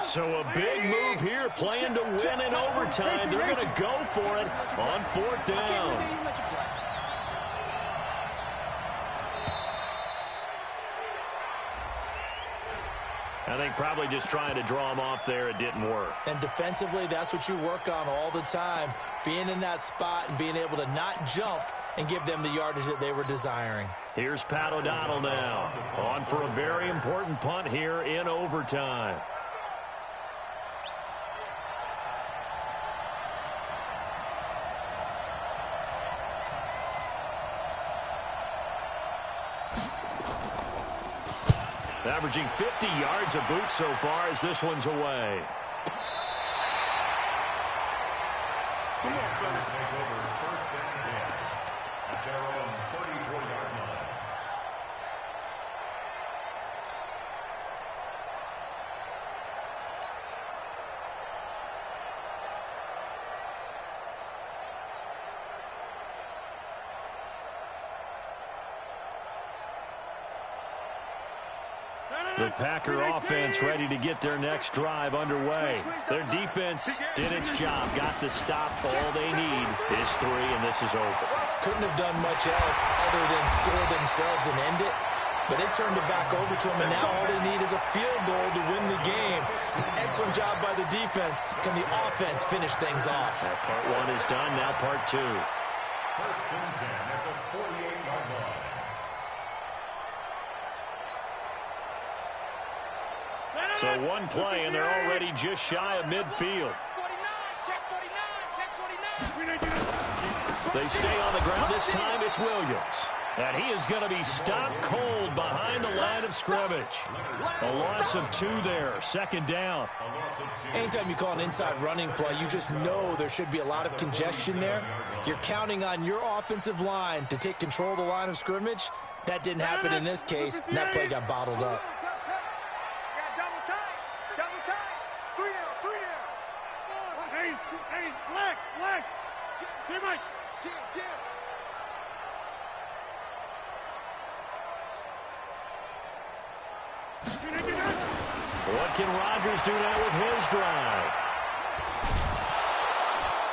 So a big move here, playing to win in overtime. They're going to go for it on 4th down. I think probably just trying to draw him off there, it didn't work. And defensively, that's what you work on all the time. Being in that spot and being able to not jump and give them the yardage that they were desiring. Here's Pat O'Donnell now, on for a very important punt here in overtime. Averaging 50 yards a boot so far as this one's away. The Packer offense ready to get their next drive underway. Their defense did its job, got the stop. All they need is 3, and this is over. Couldn't have done much else other than score themselves and end it. But they turned it back over to them, and now all they need is a field goal to win the game. An excellent job by the defense. Can the offense finish things off? That part 1 is done, now part 2. First and 10 at the 48-yard line. So one play, and they're already just shy of midfield. They stay on the ground. This time it's Williams. And he is going to be stopped cold behind the line of scrimmage. A loss of 2 there, second down. Anytime you call an inside running play, you just know there should be a lot of congestion there. You're counting on your offensive line to take control of the line of scrimmage. That didn't happen in this case, and that play got bottled up. What can Rodgers do now with his drive?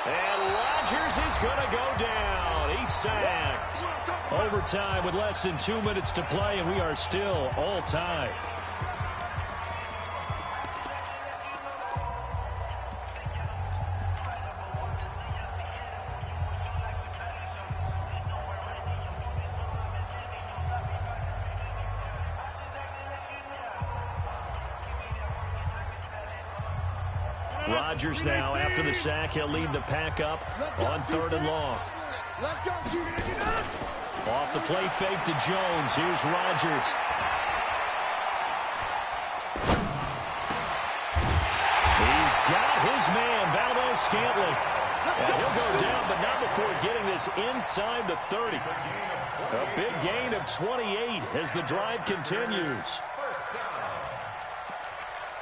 And Rodgers is going to go down. He's sacked. Overtime with less than 2 minutes to play, and we are still all tied. Rodgers now, after the sack, he'll lead the pack up on 3rd and long. Off the play fake to Jones. Here's Rodgers. He's got his man, Valdes-Scantling. And he'll go down, but not before getting this inside the 30. A big gain of 28 as the drive continues.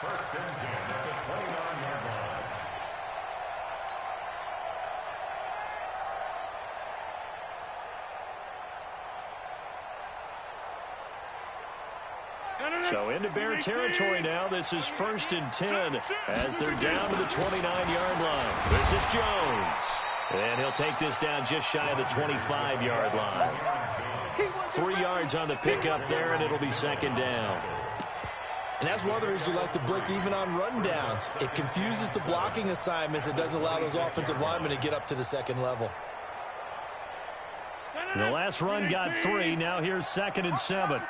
First and 10 at the 29-yard line. So into Bear territory now. This is 1st and 10 as they're down to the 29-yard line. This is Jones. And he'll take this down just shy of the 25-yard line. 3 yards on the pickup there, and it'll be 2nd down. And that's one of the reasons you like to blitz even on run downs. It confuses the blocking assignments. It doesn't allow those offensive linemen to get up to the 2nd level. The last run got 3. Now here's 2nd and 7.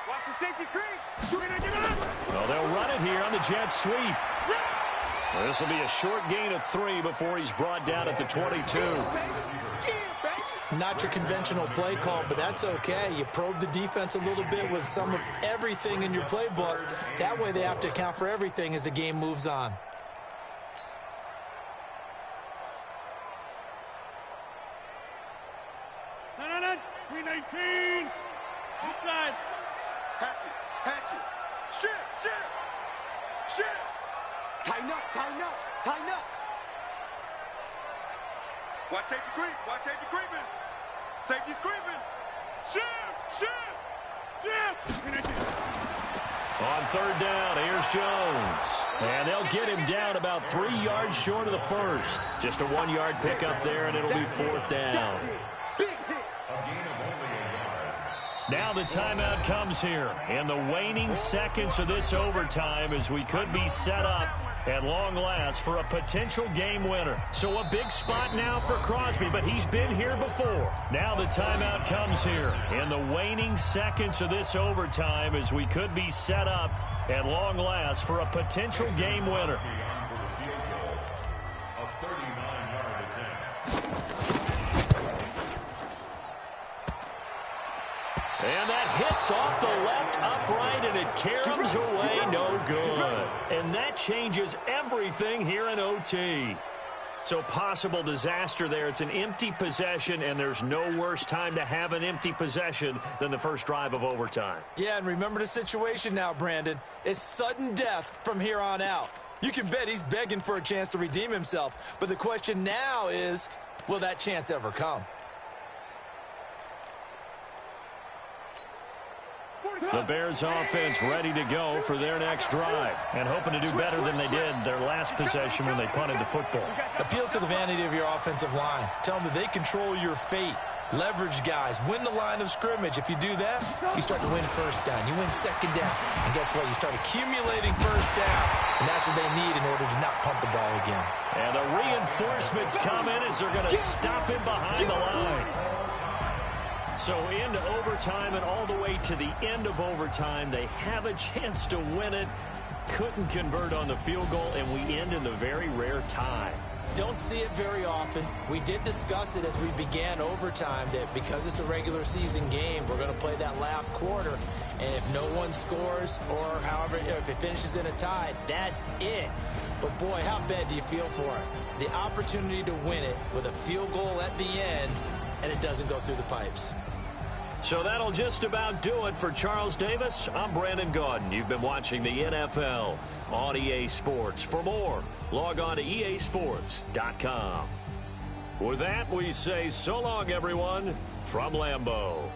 Watch the safety creep. Well, they'll run it here on the jet sweep. This will be a short gain of 3 before he's brought down at the 22. Not your conventional play call, but that's okay. You probe the defense a little bit with some of everything in your playbook. That way they have to account for everything as the game moves on. No. 319. Inside. Hatchet. Shit. Tighten up. Watch safety creeping. Safety's creeping. Shit. On 3rd down, here's Jones. And they'll get him down about 3 yards short of the first. Just a 1-yard pickup there, and it'll be 4th down. Big hit. Now the timeout comes here in the waning seconds of this overtime as we could be set up at long last for a potential game winner. So a big spot now for Crosby, but he's been here before. Now the timeout comes here in the waning seconds of this overtime as we could be set up at long last for a potential game winner. And that hits off the left upright, and it caroms away no good. And that changes everything here in OT. So possible disaster there. It's an empty possession, and there's no worse time to have an empty possession than the first drive of overtime. Yeah, and remember the situation now, Brandon. It's sudden death from here on out. You can bet he's begging for a chance to redeem himself. But the question now is, will that chance ever come? The Bears offense ready to go for their next drive and hoping to do better than they did their last possession when they punted the football. Appeal to the vanity of your offensive line. Tell them that they control your fate. Leverage guys. Win the line of scrimmage. If you do that, you start to win 1st down. You win 2nd down. And guess what? You start accumulating 1st downs. And that's what they need in order to not punt the ball again. And the reinforcements come in as they're going to stop him behind the line. So into overtime and all the way to the end of overtime, they have a chance to win it. Couldn't convert on the field goal, and we end in the very rare tie. don't see it very often. We did discuss it as we began overtime that because it's a regular season game, we're going to play that last quarter. And if no one scores or however, if it finishes in a tie, that's it. But boy, how bad do you feel for it? The opportunity to win it with a field goal at the end, and it doesn't go through the pipes. So that'll just about do it for Charles Davis. I'm Brandon Gaudin. You've been watching the NFL on EA Sports. For more, log on to easports.com. With that, we say so long, everyone, from Lambeau.